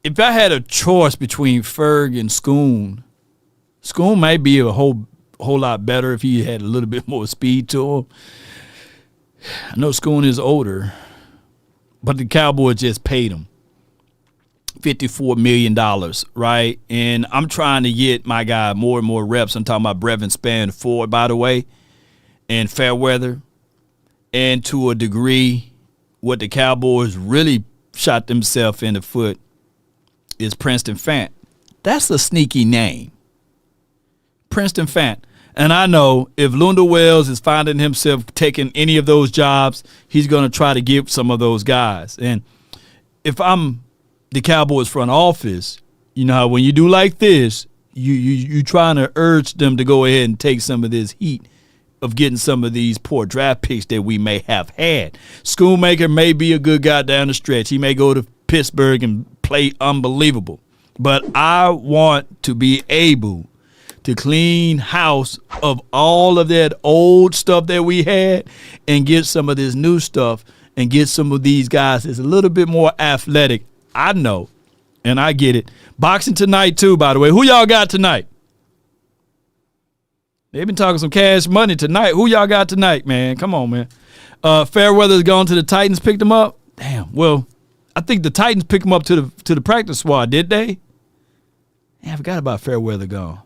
[SPEAKER 1] If I had a choice between Ferg and Schoon might be a whole a whole lot better if he had a little bit more speed to him. I know Schoon is older, but the Cowboys just paid him $54 million, right? And I'm trying to get my guy more and more reps. I'm talking about Brevin Span Ford, by the way, and Fairweather. And to a degree, what the Cowboys really shot themselves in the foot is Princeton Fant. That's a sneaky name. Princeton Fant. And I know if Lunda Wells is finding himself taking any of those jobs, he's going to try to get some of those guys. And if I'm the Cowboys front office, you know how when you do like this, you trying to urge them to go ahead and take some of this heat of getting some of these poor draft picks that we may have had. Schoonmaker may be a good guy down the stretch. He may go to Pittsburgh and play unbelievable. But I want to be able to clean house of all of that old stuff that we had and get some of this new stuff and get some of these guys that's a little bit more athletic. I know, and I get it. Boxing tonight, too, by the way. Who y'all got tonight? They've been talking some cash money tonight. Who y'all got tonight, man? Come on, man. Fairweather's gone to the Titans, picked him up. Damn. Well, I think the Titans picked him up to the practice squad, did they? Yeah, I forgot about Fairweather gone.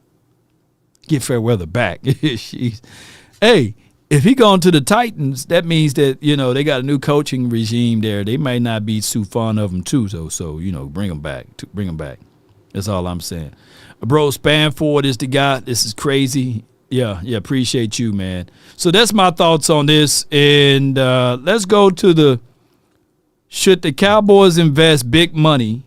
[SPEAKER 1] Get Fairweather back. Hey, if he gone to the Titans, that means that, you know, they got a new coaching regime there. They might not be too fond of him too. So you know, bring him back. Bring him back. That's all I'm saying. Bro, Spanford is the guy. This is crazy. Yeah, appreciate you, man. So that's my thoughts on this. And let's go to should the Cowboys invest big money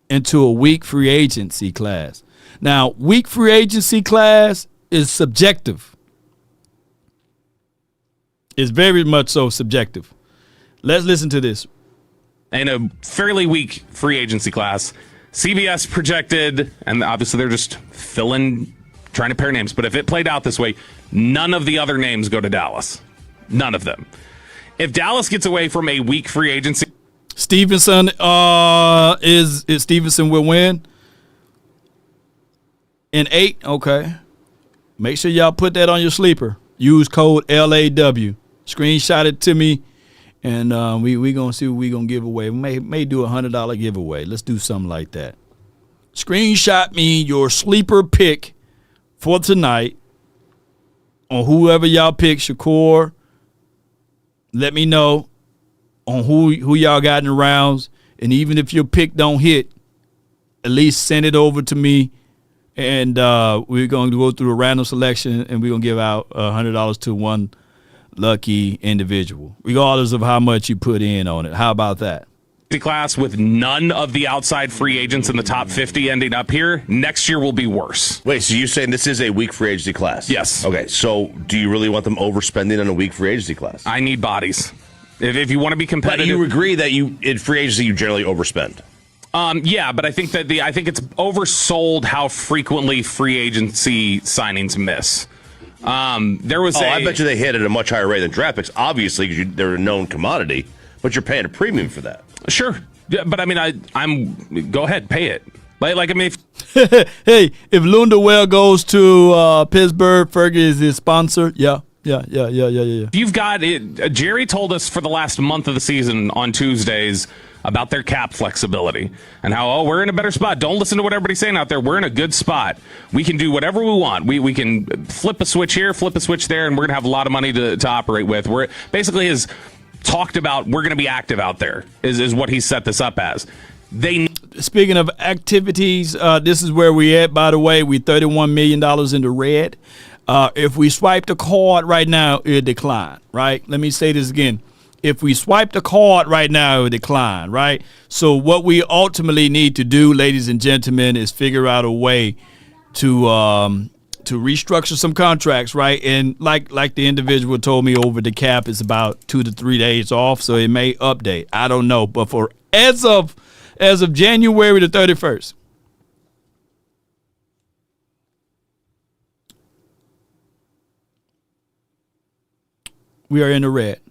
[SPEAKER 1] into a weak free agency class? Now, weak free agency class is subjective. It's very much so subjective. Let's listen to this.
[SPEAKER 8] In a fairly weak free agency class, CBS projected, and obviously they're just trying to pair names, but if it played out this way, none of the other names go to Dallas. None of them. If Dallas gets away from a weak free agency,
[SPEAKER 1] Stevenson is Stevenson will win in 8. Okay, make sure y'all put that on your sleeper. Use code LAW. Screenshot it to me, and we gonna see what we gonna give away. We may do $100 giveaway. Let's do something like that. Screenshot me your sleeper pick for tonight on whoever y'all pick. Shakur, let me know on who y'all got in the rounds, and even if your pick don't hit, at least send it over to me, and we're going to go through a random selection, and we're going to give out $100 to one lucky individual, regardless of how much you put in on it. How about that?
[SPEAKER 8] Class with none of the outside free agents in the top 50 ending up here, next year will be worse.
[SPEAKER 10] Wait, so you're saying this is a weak free agency class?
[SPEAKER 8] Yes.
[SPEAKER 10] Okay, so do you really want them overspending on a weak free agency class?
[SPEAKER 8] I need bodies. If you want to be competitive.
[SPEAKER 10] But you agree that in free agency you generally overspend?
[SPEAKER 8] Yeah, but I think that I think it's oversold how frequently free agency signings miss. There was
[SPEAKER 10] I bet you they hit at a much higher rate than draft picks, obviously, because they're a known commodity, but you're paying a premium for that.
[SPEAKER 8] Sure. Yeah, but I mean, I'm go ahead, pay it. Like I mean,
[SPEAKER 1] hey, if Lundewell goes to Pittsburgh, Fergie is his sponsor. Yeah.
[SPEAKER 8] You've got it. Jerry told us for the last month of the season on Tuesdays about their cap flexibility and how, we're in a better spot. Don't listen to what everybody's saying out there. We're in a good spot. We can do whatever we want. We can flip a switch here, flip a switch there, and we're going to have a lot of money to operate with. We're basically has talked about we're going to be active out there is what he set this up as.
[SPEAKER 1] Speaking of activities, this is where we at, by the way. We $31 million in the red. If we swipe the card right now, it'll decline, right? Let me say this again. If we swipe the card right now, it'll decline, right? So what we ultimately need to do, ladies and gentlemen, is figure out a way to restructure some contracts, right? And like the individual told me, over the cap is about 2 to 3 days off, so it may update. I don't know, but for as of January the 31st, we are in the red.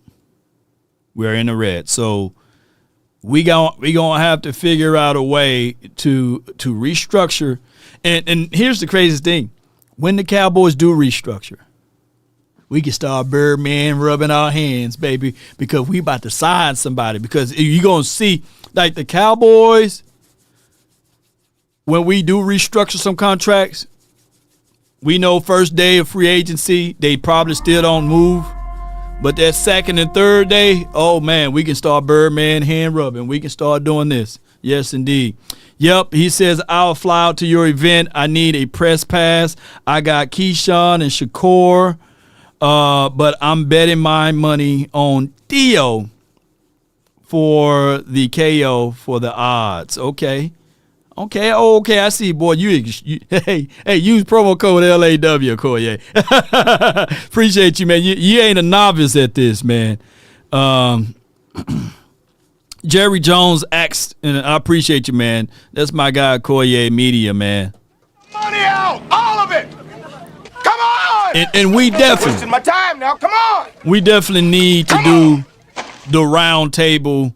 [SPEAKER 1] We are in the red. So we gonna have to figure out a way to restructure. And here's the craziest thing. when the Cowboys do restructure, we can start Birdman rubbing our hands, baby, because we about to sign somebody. Because you're going to see, like the Cowboys, when we do restructure some contracts, we know first day of free agency, they probably still don't move. But that second and third day, oh, man, we can start Birdman hand rubbing. We can start doing this. Yes, indeed. Yep, he says, I'll fly out to your event. I need a press pass. I got Keyshawn and Shakur. But I'm betting my money on Theo for the KO for the odds. Okay. I see, boy. Hey, use promo code LAW, Corey. Appreciate you, man. You ain't a novice at this, man. Jerry Jones asked, and I appreciate you, man. That's my guy, Corey Media, man.
[SPEAKER 9] Money out, all of it. Come on.
[SPEAKER 1] And we definitely
[SPEAKER 9] wasting my time now. Come on.
[SPEAKER 1] We definitely need to do the round table,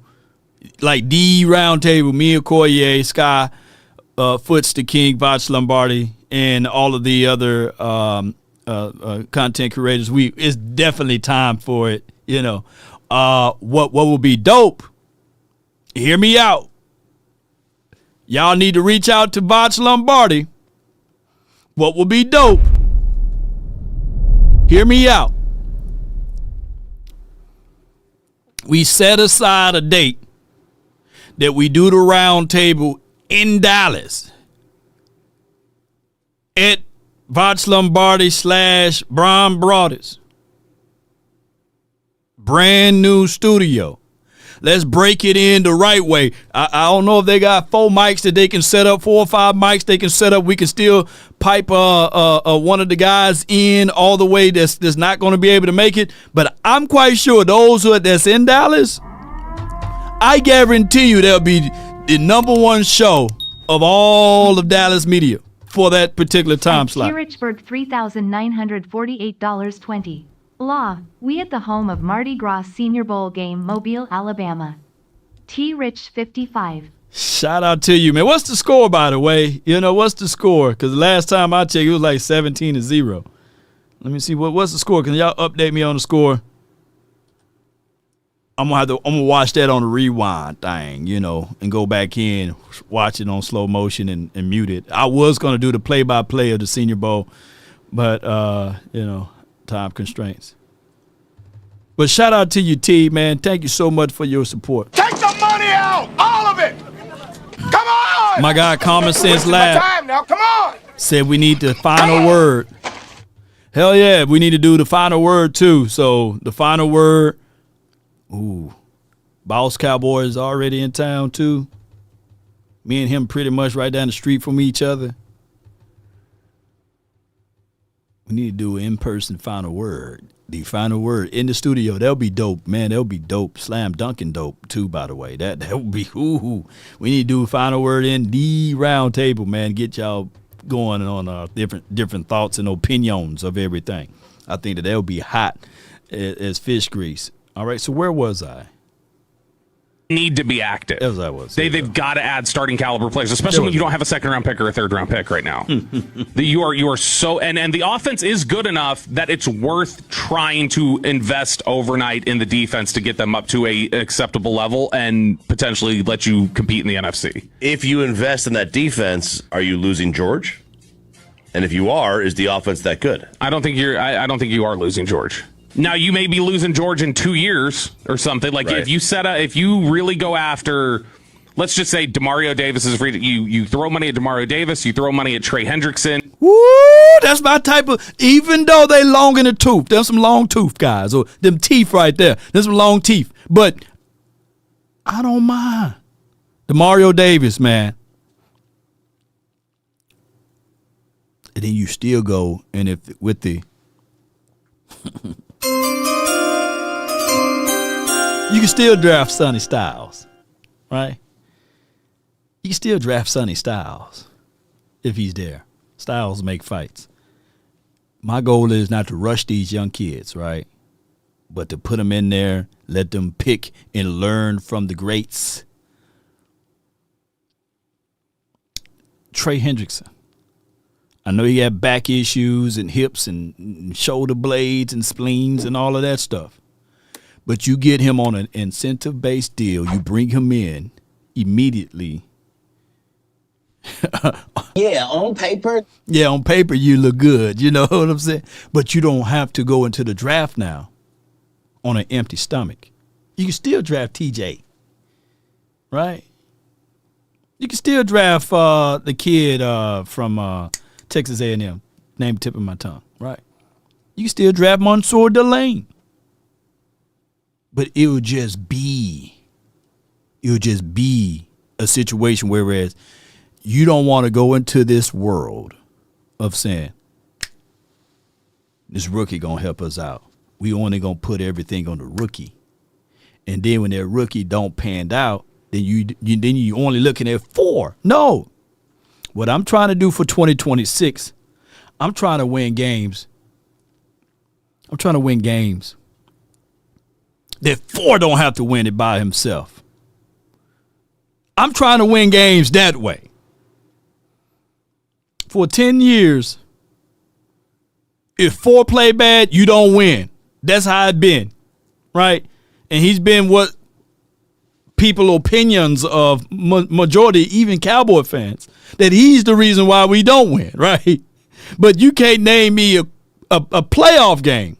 [SPEAKER 1] like the round table. Me, Okoye, Sky, Foots the King, Voch Lombardi, and all of the other content creators. It's definitely time for it. You know, what will be dope? Hear me out. Y'all need to reach out to Voch Lombardi. What will be dope? Hear me out. We set aside a date that we do the round table in Dallas at Voch Lombardi / Brian Broadus. Brand new studio. Let's break it in the right way. I don't know if they got 4 mics that they can set up, 4 or 5 mics they can set up. We can still pipe one of the guys in all the way that's not going to be able to make it. But I'm quite sure those that's in Dallas, I guarantee you they'll be the #1 show of all of Dallas media for that particular time slot.
[SPEAKER 4] T. Richburg, $3,948.20. Law, we at the home of Mardi Gras Senior Bowl game, Mobile, Alabama. T. Rich 55.
[SPEAKER 1] Shout out to you, man. What's the score, by the way? You know, what's the score? Because last time I checked, it was like 17-0. Let me see, what's the score? Can y'all update me on the score? I'm gonna watch that on the rewind thing, you know, and go back in, watch it on slow motion and mute it. I was gonna do the play-by-play of the Senior Bowl, but you know, time constraints. But shout out to you, T, man. Thank you so much for your support.
[SPEAKER 9] Take the money out, all of it. Come on.
[SPEAKER 1] My guy, Common Sense Lab,
[SPEAKER 9] time now. Come on.
[SPEAKER 1] said we need the final word. Hell yeah, we need to do the final word too. So the final word. Ooh, Boss Cowboy is already in town too. Me and him pretty much right down the street from each other. We need to do an in-person final word. The final word in the studio. That'll be dope, man. That'll be dope. Slam dunking dope too, by the way. That would be ooh. We need to do a final word in the round table, man. Get y'all going on different thoughts and opinions of everything. I think that'll be hot as fish grease. All right, so where was I?
[SPEAKER 8] Need to be active.
[SPEAKER 1] As I was.
[SPEAKER 8] They've got to add starting caliber players, especially when you don't have a second-round pick or a third-round pick right now. You are so and the offense is good enough that it's worth trying to invest overnight in the defense to get them up to a acceptable level and potentially let you compete in the NFC.
[SPEAKER 10] If you invest in that defense, are you losing George? And if you are, is the offense that good?
[SPEAKER 8] I don't think you are losing George. Now, you may be losing George in 2 years or something. Like,
[SPEAKER 10] right.
[SPEAKER 8] if you really go after, let's just say DeMario Davis is free. You throw money at DeMario Davis, you throw money at Trey Hendrickson.
[SPEAKER 1] Woo! That's my type of, even though they long in the tooth, there's some long tooth guys, or them teeth right there. There's some long teeth. But I don't mind. DeMario Davis, man. And then you still go, and if with the you can still draft Sonny Styles, right? You can still draft Sonny Styles if he's there. Styles make fights. My goal is not to rush these young kids, right? But to put them in there, let them pick and learn from the greats. Trey Hendrickson. I know he had back issues and hips and shoulder blades and spleens and all of that stuff. But you get him on an incentive-based deal. You bring him in immediately.
[SPEAKER 11] Yeah, on paper.
[SPEAKER 1] Yeah, on paper you look good. You know what I'm saying? But you don't have to go into the draft now on an empty stomach. You can still draft TJ, right? You can still draft the kid from Texas A&M, name tip of my tongue, right? You can still draft Mansour Delane. But it would just be a situation whereas you don't want to go into this world of saying, this rookie going to help us out. We only going to put everything on the rookie. And then when that rookie don't pan out, then you only looking at 4. No. What I'm trying to do for 2026, I'm trying to win games. That 4 don't have to win it by himself. I'm trying to win games that way. For 10 years, if 4 play bad, you don't win. That's how it's been, right? And he's been what people opinions of majority, even Cowboy fans, that he's the reason why we don't win, right? But you can't name me a playoff game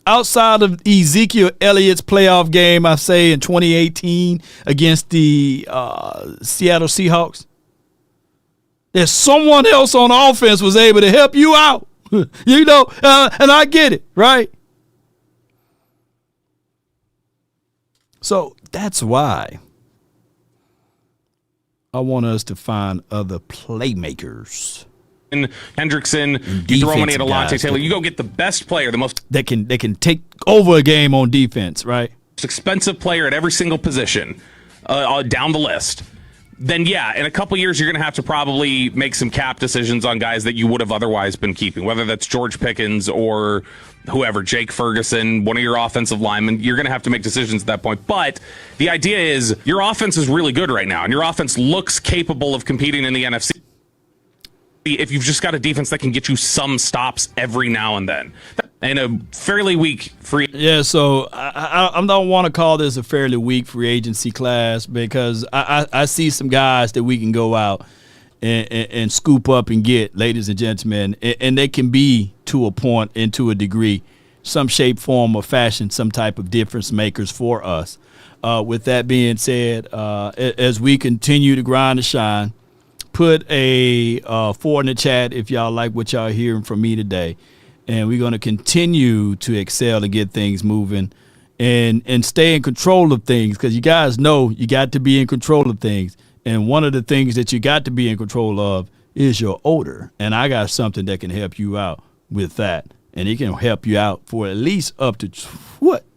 [SPEAKER 1] outside of Ezekiel Elliott's playoff game, I say, in 2018 against the Seattle Seahawks. That someone else on offense was able to help you out, you know, and I get it, right? So that's why I want us to find other playmakers.
[SPEAKER 8] Hendrickson, you throw money at Alontae Taylor. You go get the best player, the most
[SPEAKER 1] that can take over a game on defense, right?
[SPEAKER 8] Expensive player at every single position down the list. Then yeah, in a couple years you're going to have to probably make some cap decisions on guys that you would have otherwise been keeping, whether that's George Pickens or whoever, Jake Ferguson, one of your offensive linemen. You're going to have to make decisions at that point. But the idea is your offense is really good right now, and your offense looks capable of competing in the NFC. If you've just got a defense that can get you some stops every now and then. And a fairly weak free.
[SPEAKER 1] Yeah, so I don't want to call this a fairly weak free agency class because I see some guys that we can go out and scoop up and get, ladies and gentlemen, and they can be, to a point and to a degree, some shape, form, or fashion, some type of difference makers for us. With that being said, as we continue to grind and shine, put a 4 in the chat if y'all like what y'all hearing from me today. And we're going to continue to excel and get things moving and stay in control of things because you guys know you got to be in control of things. And one of the things that you got to be in control of is your odor. And I got something that can help you out with that. And it can help you out for at least up to,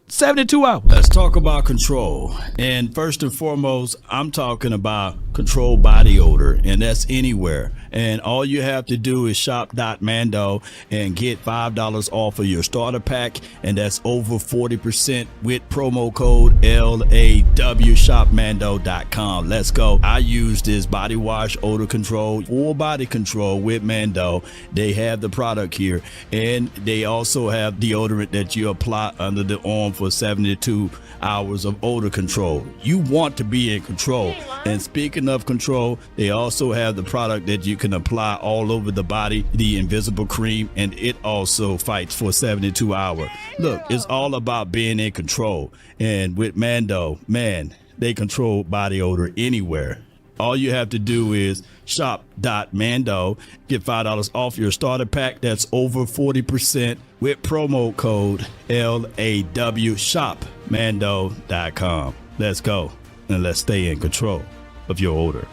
[SPEAKER 1] 72 hours. Let's talk about control. And first and foremost, I'm talking about control body odor, and that's anywhere. And all you have to do is shop.mando and get $5 off of your starter pack, and that's over 40% with promo code LAW, shopmando.com. Let's go. I use this body wash odor control, full body control with Mando. They have the product here, and they also have deodorant that you apply under the arm for 72 hours of odor control. You want to be in control. And speaking of control, they also have the product that you can apply all over the body, the invisible cream, and it also fights for 72 hours. Look, it's all about being in control. And with Mando, man, they control body odor anywhere. All you have to do is shop.mando, get $5 off your starter pack. That's over 40% with promo code LAW, shopmando.com. Let's go and let's stay in control of your odor.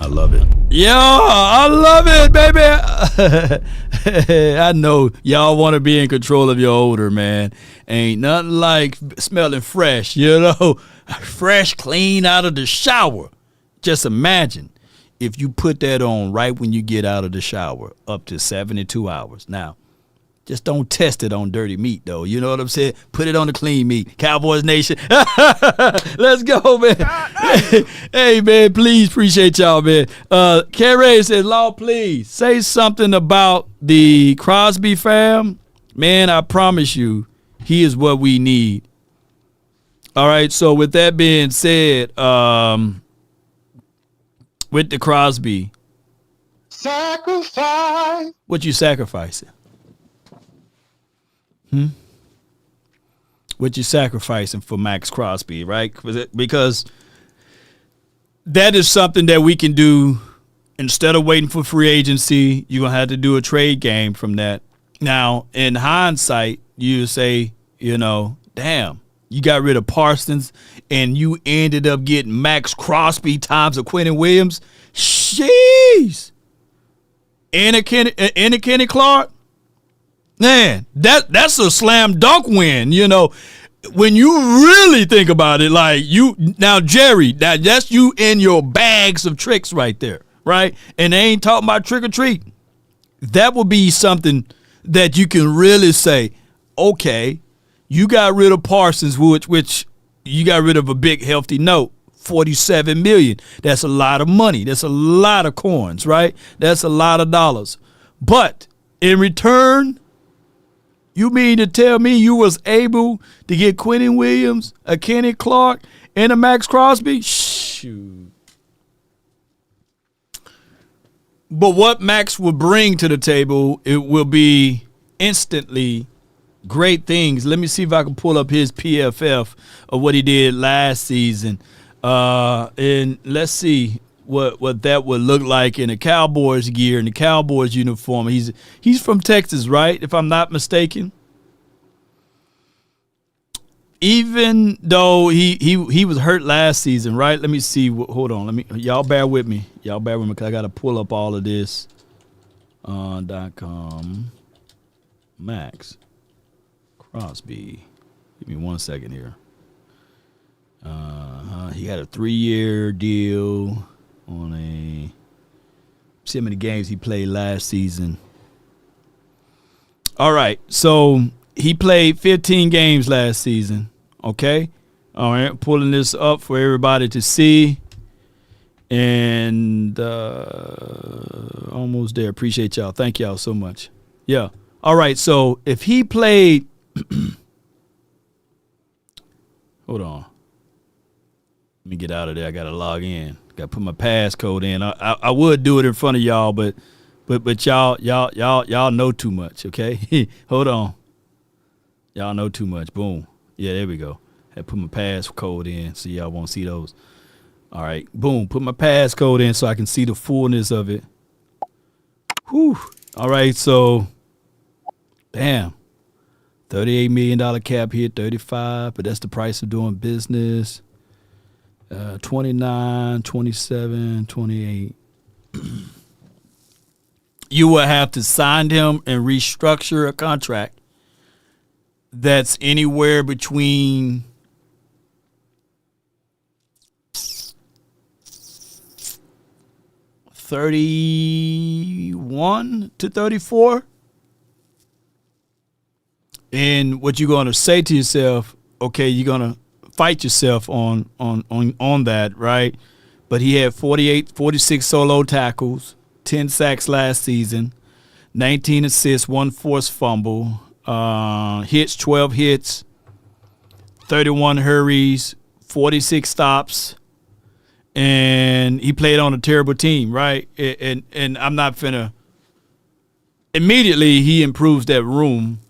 [SPEAKER 1] I love it. Yeah, I love it, baby. I know y'all want to be in control of your odor, man. Ain't nothing like smelling fresh, you know, fresh, clean out of the shower. Just imagine if you put that on right when you get out of the shower, up to 72 hours. Now, Just don't test it on dirty meat, though. You know what I'm saying? Put it on the clean meat. Cowboys Nation. Let's go, man. Hey, man, please appreciate y'all, man. Carey says, Law, please say something about the Crosby fam. Man, I promise you, he is what we need. All right, so with that being said, with the Crosby.
[SPEAKER 12] Sacrifice.
[SPEAKER 1] What you sacrificing? What you sacrificing for Max Crosby, right? Because that is something that we can do instead of waiting for free agency. You're going to have to do a trade game from that. Now, in hindsight, you say, damn, you got rid of Parsons and you ended up getting Max Crosby times a Quentin Williams. Jeez. And a Kenny Clark. Man, that's a slam dunk win, When you really think about it, Jerry, that's you in your bags of tricks right there, right? And they ain't talking about trick or treat. That would be something that you can really say, okay, you got rid of Parsons, which you got rid of a big healthy note, $47 million. That's a lot of money. That's a lot of coins, right? That's a lot of dollars. But in return, you mean to tell me you was able to get Quentin Williams, a Kenny Clark, and a Max Crosby? Shoot. But what Max will bring to the table, it will be instantly great things. Let me see if I can pull up his PFF of what he did last season. And let's see what that would look like in a Cowboys gear, in the Cowboys uniform. He's from Texas, right? If I'm not mistaken. Even though he was hurt last season, right? Let me see. Hold on. Y'all bear with me. Because I got to pull up all of this on .com. Max Crosby. Give me 1 second here. He had a 3-year deal on see how many games he played last season. All right, so he played 15 games last season. Okay, all right, pulling this up for everybody to see, and almost there. Appreciate y'all. Thank y'all so much. Yeah. All right, so if he played, hold on. Let me get out of there. I got to log in. Got to put my passcode in. I would do it in front of y'all, but y'all know too much, okay? Hold on. Y'all know too much. Boom. Yeah, there we go. Had to put my passcode in so y'all won't see those. All right. Boom. Put my passcode in so I can see the fullness of it. Whew. All right, so damn. $38 million cap here, 35, but that's the price of doing business. 29, 27, 28. You will have to sign him and restructure a contract that's anywhere between $31 to $34. And what you're going to say to yourself, okay, you're going to fight yourself on that, right? But he had 46 solo tackles, 10 sacks last season, 19 assists, 1 forced fumble, 12 hits, 31 hurries, 46 stops, and he played on a terrible team, right? And I'm not finna. Immediately he improves that room.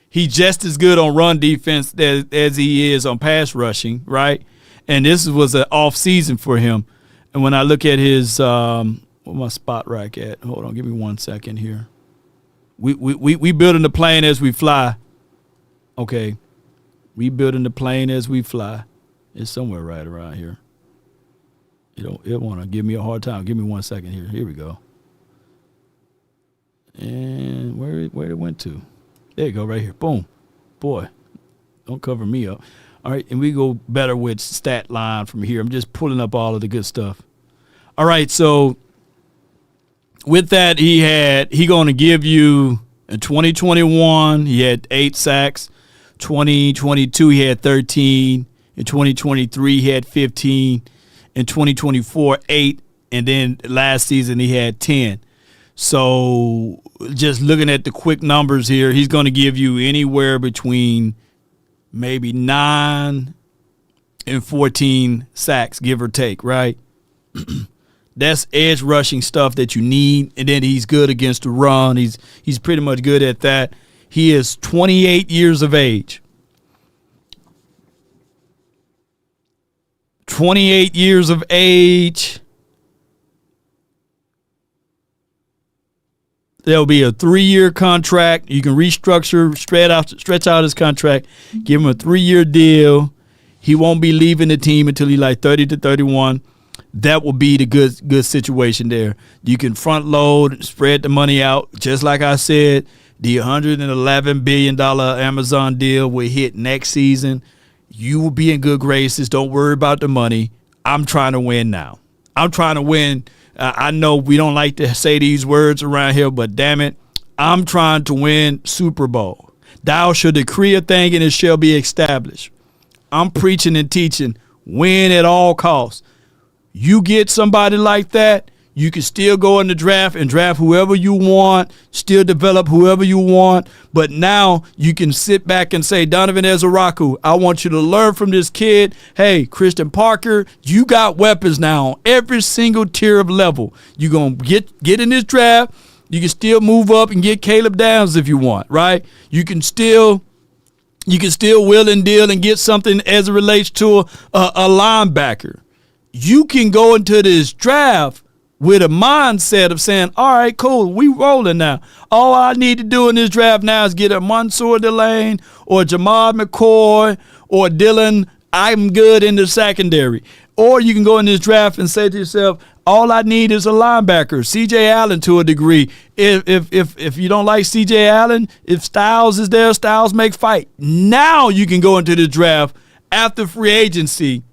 [SPEAKER 1] He's just as good on run defense as he is on pass rushing, right? And this was an off season for him. And when I look at his, where my spot rack at? Hold on, give me 1 second here. We building the plane as we fly. Okay, we building the plane as we fly. It's somewhere right around here. It want to give me a hard time. Give me 1 second here. Here we go. And where it went to? There you go, right here. Boom. Boy, don't cover me up. All right, and we go better with stat line from here. I'm just pulling up all of the good stuff. All right, so with that, he going to give you in 2021, he had 8 sacks. 2022, he had 13. In 2023, he had 15. In 2024, 8. And then last season, he had 10. So just looking at the quick numbers here, he's going to give you anywhere between maybe 9 and 14 sacks, give or take, right? That's edge rushing stuff that you need. And then he's good against the run. He's pretty much good at that. He is 28 years of age. 28 years of age. There'll be a 3-year contract. You can restructure, stretch out his contract, give him a 3-year deal. He won't be leaving the team until he's like 30 to 31. That will be the good situation there. You can front load, spread the money out. Just like I said, the $111 billion Amazon deal will hit next season. You will be in good graces. Don't worry about the money. I'm trying to win now. I'm trying to win. I know we don't like to say these words around here, but damn it, I'm trying to win Super Bowl. Thou shall decree a thing and it shall be established. I'm preaching and teaching. Win at all costs. You get somebody like that, you can still go in the draft and draft whoever you want, still develop whoever you want. But now you can sit back and say, Donovan Ezaraku, I want you to learn from this kid. Hey, Christian Parker, you got weapons now on every single tier of level. You're going to get in this draft. You can still move up and get Caleb Downs if you want, right? You can still wheel and deal and get something as it relates to a linebacker. You can go into this draft with a mindset of saying, all right, cool, we rolling now. All I need to do in this draft now is get a Mansour Delane or Jamad McCoy or Dylan, I'm good in the secondary. Or you can go in this draft and say to yourself, all I need is a linebacker, C.J. Allen to a degree. If you don't like C.J. Allen, if Styles is there, Styles make fight. Now you can go into the draft after free agency,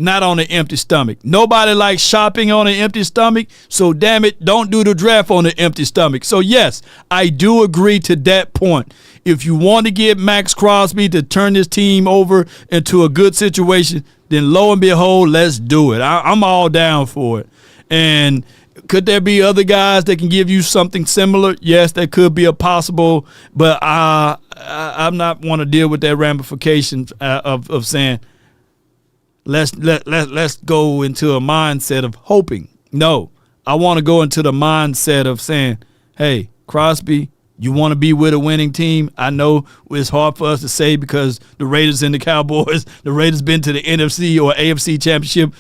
[SPEAKER 1] not on an empty stomach. Nobody likes shopping on an empty stomach, so damn it, don't do the draft on an empty stomach. So yes, I do agree to that point. If you want to get Max Crosby to turn this team over into a good situation, then lo and behold, let's do it. I'm all down for it. And could there be other guys that can give you something similar? Yes, that could be a possible, but I'm not want to deal with that ramification of saying, Let's go into a mindset of hoping. No, I want to go into the mindset of saying, hey, Crosby, you want to be with a winning team? I know it's hard for us to say because the Raiders and the Cowboys, the Raiders been to the NFC or AFC championship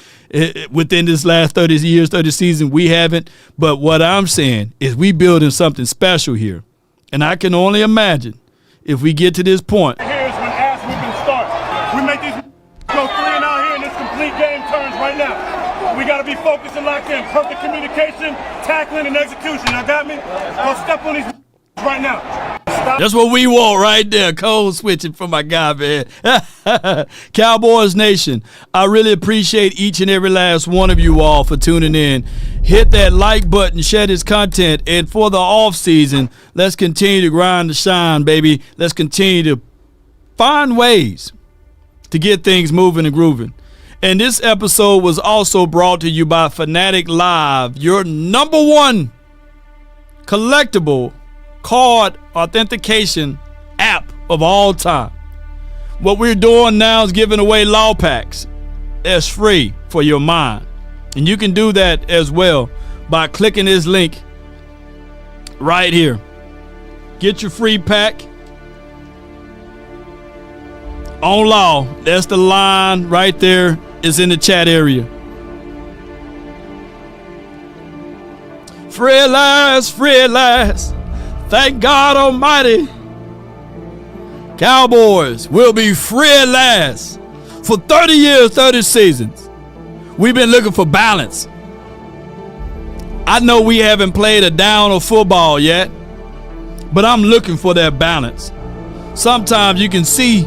[SPEAKER 1] within this last 30 season. We haven't. But what I'm saying is we building something special here. And I can only imagine if we get to this point.
[SPEAKER 9] Here's when ass whooping starts. We make these go 3 and out here and this complete game turns right now. We got to be focused and locked in. Perfect communication, tackling, and execution. Y'all got me? Go step on these right now. Stop.
[SPEAKER 1] That's what we want right there. Code switching for my guy, man. Cowboys Nation, I really appreciate each and every last one of you all for tuning in. Hit that like button, share this content, and for the off season, let's continue to grind the shine, baby. Let's continue to find ways to get things moving and grooving. And this episode was also brought to you by Fanatic Live, your #1 collectible card authentication app of all time. What we're doing now is giving away law packs that's free for your mind. And you can do that as well by clicking this link right here. Get your free pack. On law, that's the line right there. It's in the chat area. Free at last, free at last. Thank God Almighty. Cowboys will be free at last. For 30 years, 30 seasons, we've been looking for balance. I know we haven't played a down of football yet, but I'm looking for that balance. Sometimes you can see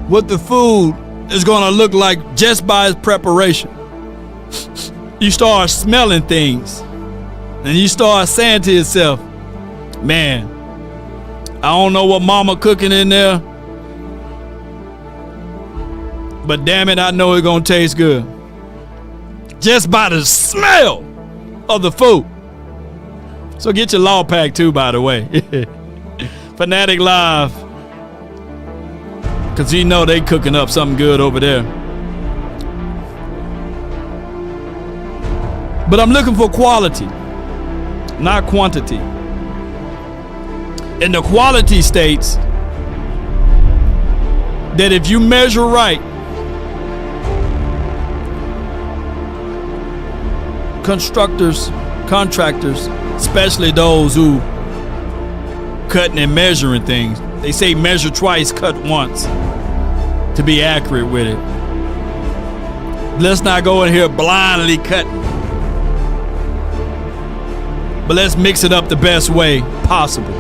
[SPEAKER 1] what the food is going to look like just by its preparation. you start smelling things. And you start saying to yourself, man, I don't know what mama cooking in there, but damn it, I know it's gonna taste good. Just by the smell of the food. So get your law pack too, by the way. Fanatic Live. Cause you know they cooking up something good over there. But I'm looking for quality, not quantity. And the quality states that if you measure right, contractors, especially those who cutting and measuring things, they say measure twice, cut once to be accurate with it. Let's not go in here blindly cutting, but let's mix it up the best way possible.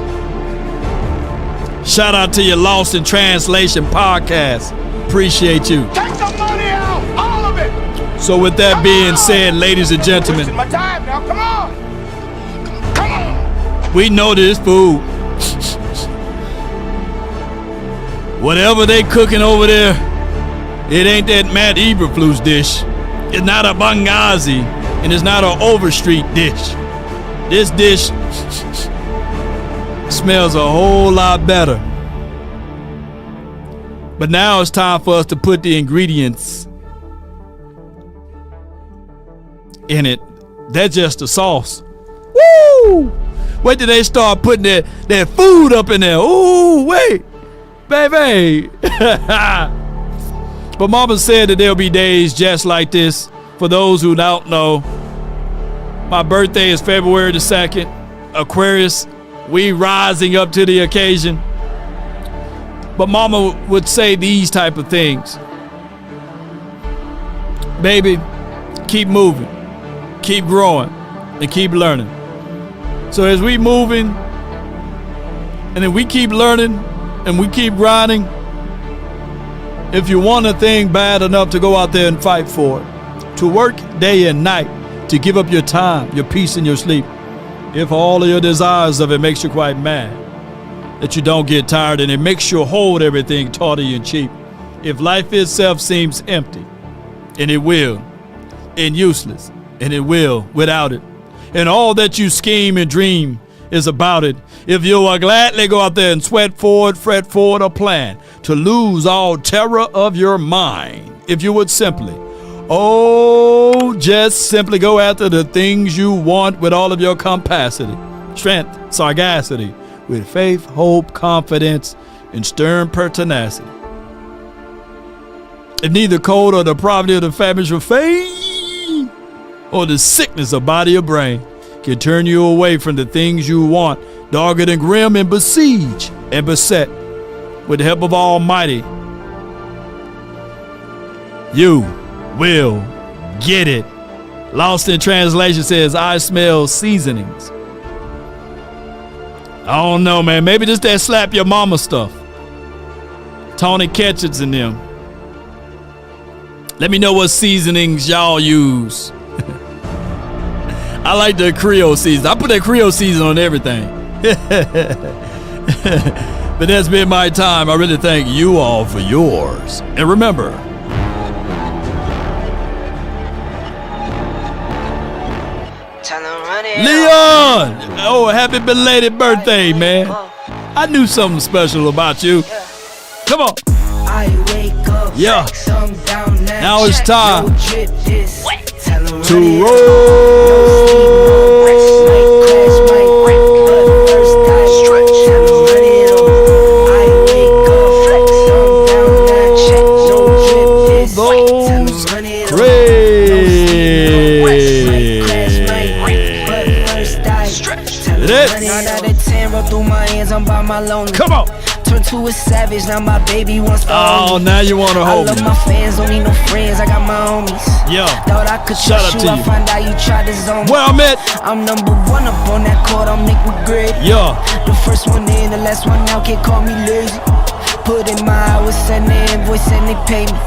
[SPEAKER 1] Shout out to your Lost in Translation podcast. Appreciate you.
[SPEAKER 9] Take the money out, all of it.
[SPEAKER 1] So with that being said, ladies and gentlemen,
[SPEAKER 9] My time now, come on. Come on.
[SPEAKER 1] we know this food. Whatever they cooking over there, it ain't that Matt Eberflus dish. It's not a Benghazi, and it's not an Overstreet dish. This dish smells a whole lot better. But now it's time for us to put the ingredients in it. That's just the sauce. Woo! Wait till they start putting that food up in there. Ooh, wait, baby. But Mama said that there'll be days just like this. For those who don't know, my birthday is February the 2nd. Aquarius, we rising up to the occasion. But Mama would say these type of things. Baby, keep moving, keep growing, and keep learning. So as we moving, and then we keep learning, and we keep grinding, if you want a thing bad enough to go out there and fight for it, to work day and night, to give up your time, your peace, and your sleep, if all of your desires of it makes you quite mad, that you don't get tired and it makes you hold everything tawdry and cheap, if life itself seems empty, and it will, and useless, and it will without it, and all that you scheme and dream is about it, if you will gladly go out there and sweat forward, fret forward, or plan to lose all terror of your mind, if you would simply, just simply go after the things you want with all of your capacity, strength, sagacity, with faith, hope, confidence, and stern pertinacity. If neither cold or the poverty or the famish of fame or the sickness of body or brain can turn you away from the things you want, dogged and grim and besiege and beset, with the help of Almighty, you will get it. Lost in Translation says, I smell seasonings. I don't know, man. Maybe just that slap your mama stuff. Tony Ketchets in them. Let me know what seasonings y'all use. I like the Creole season. I put that Creole season on everything. But that's been my time. I really thank you all for yours. And remember, Leon! Oh, happy belated birthday, man. I knew something special about you. Come on. Yeah. Now it's time to Come on. Turn to a savage, now my baby wants to hold me. Now you want to hold me. I love my fans, don't need no friends, I got my homies. Yeah. Thought I could trust you, I find out you tried to zone me. Where I'm at. I'm number one up on that court, I'm Nick McGrady. Yeah. The first one in, the last one out, can't call me lazy. Put in my hours, send the invoice and they pay me.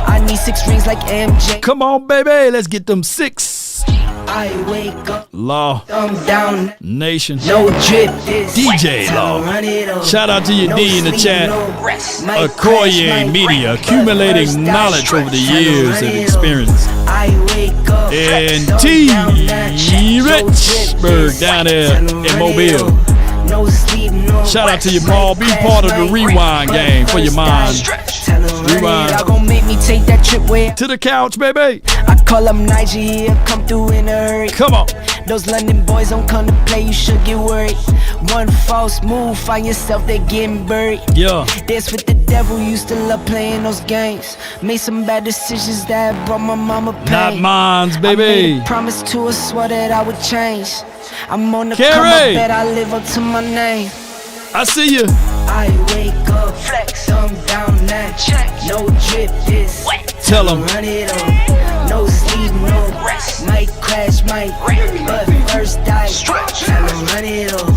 [SPEAKER 1] I need 6 rings like MJ. Come on, baby, let's get them 6.
[SPEAKER 12] I wake up.
[SPEAKER 1] Law.
[SPEAKER 12] Thumb down.
[SPEAKER 1] Nation.
[SPEAKER 12] No drip. This.
[SPEAKER 1] DJ Law. Shout out to your D in the chat. Okoye Media, accumulating knowledge over the years of experience.
[SPEAKER 12] I wake up.
[SPEAKER 1] And T. Richburg down there in Mobile.
[SPEAKER 12] No sleep, no
[SPEAKER 1] shout out to you, Paul. Be part of the rewind game for your mind. Rewind to the couch, baby.
[SPEAKER 12] I call up Nigeria, come through in a hurry.
[SPEAKER 1] Come on.
[SPEAKER 12] Those London boys don't come to play, you should get worried. One false move, find yourself, they getting buried.
[SPEAKER 1] Yeah.
[SPEAKER 12] Dance with the devil, used to love playing those games. Made some bad decisions that brought my mama pain.
[SPEAKER 1] Not mines, baby.
[SPEAKER 12] I made a promise to her, swore that I would change. I'm on the come up, bet I live up to my name.
[SPEAKER 1] I see you.
[SPEAKER 12] I wake up, flex, I'm down that check. No drip, this wet.
[SPEAKER 1] Tell them.
[SPEAKER 12] Run it on. No sleep, no rest. Might crash, might wreck. But first I stretch. Tell them run it on.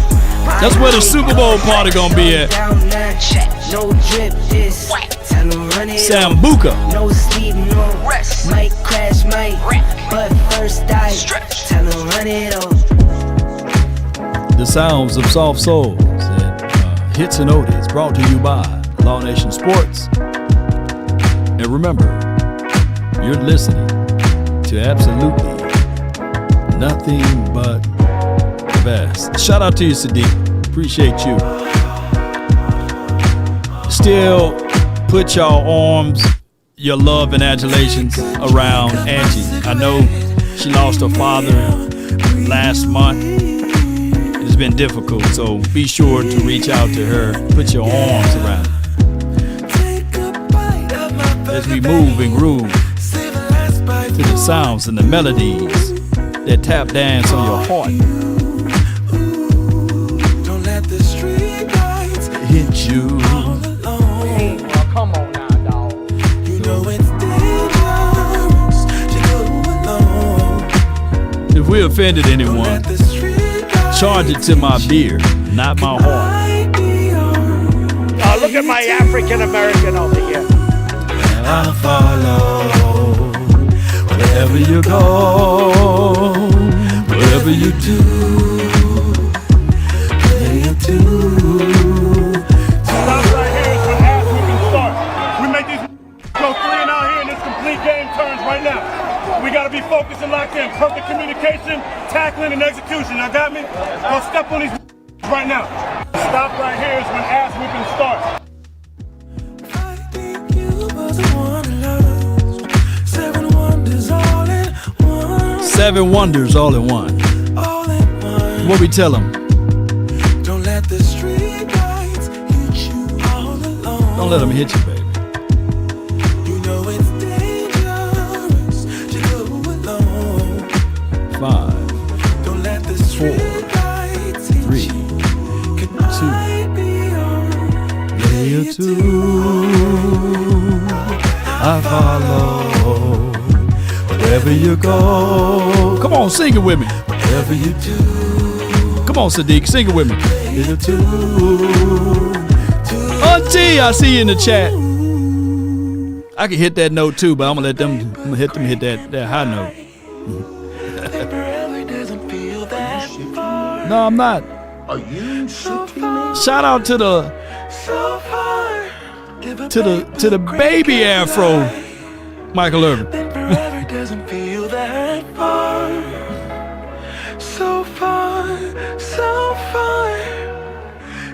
[SPEAKER 1] That's where the Super Bowl party gonna be at.
[SPEAKER 12] Down that check. No drip, this wet. Tell them run it
[SPEAKER 1] Sambuca.
[SPEAKER 12] on. No sleep, no rest. Might crash, might wreck. But first I stretch. Tell them run it on.
[SPEAKER 1] The sounds of soft souls and hits and oldies brought to you by Law Nation Sports. And remember, you're listening to absolutely nothing but the best. Shout out to you, Sadiq. Appreciate you. Still put your arms, your love and adulations around Angie. I know she lost her father last month. It's been difficult, so be sure to reach out to her. Put your arms around her. As we move and groove to the sounds and the melodies that tap dance on your heart.
[SPEAKER 13] Don't let the street lights
[SPEAKER 1] hit you.
[SPEAKER 13] Come on now, dog. You know it's dangerous to go alone.
[SPEAKER 1] If we offended anyone, charge it to my beer, not my heart.
[SPEAKER 14] Oh, look at my African American over here.
[SPEAKER 1] I'll follow wherever you go, wherever you do, wherever you do.
[SPEAKER 9] Stop right here is when ass we can start. We make these go 3 and out here and this complete game turns right now. We got to be focused and locked in. Perfect communication, tackling, and execution. Y'all got me? Go step on these right now. Stop right here is when ass we can start.
[SPEAKER 1] Seven wonders all in one. What we tell them?
[SPEAKER 13] Don't let the street lights hit you all alone.
[SPEAKER 1] Don't let them hit you, baby.
[SPEAKER 13] You know it's dangerous to go alone.
[SPEAKER 1] 5,
[SPEAKER 13] Don't let the
[SPEAKER 1] 4,
[SPEAKER 13] street lights hit
[SPEAKER 1] 3,
[SPEAKER 13] you.
[SPEAKER 1] 2, 2. I follow wherever you go. Come on, sing it with me. Whatever you do. Come on, Sadiq, sing it with me. Auntie, I see you in the chat. I can hit that note too, but I'm gonna let them hit that high note. No, I'm not.
[SPEAKER 13] Are you
[SPEAKER 1] Shout out to the baby afro, Michael Irvin.
[SPEAKER 13] doesn't feel that far. So far, so far.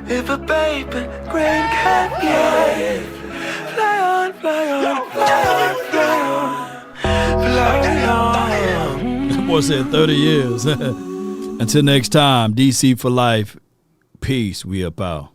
[SPEAKER 13] If a baby grand canyon, fly on, fly on, fly on, fly on, fly on.
[SPEAKER 1] That boy said 30 years. Until next time, DC for life. Peace. We up out.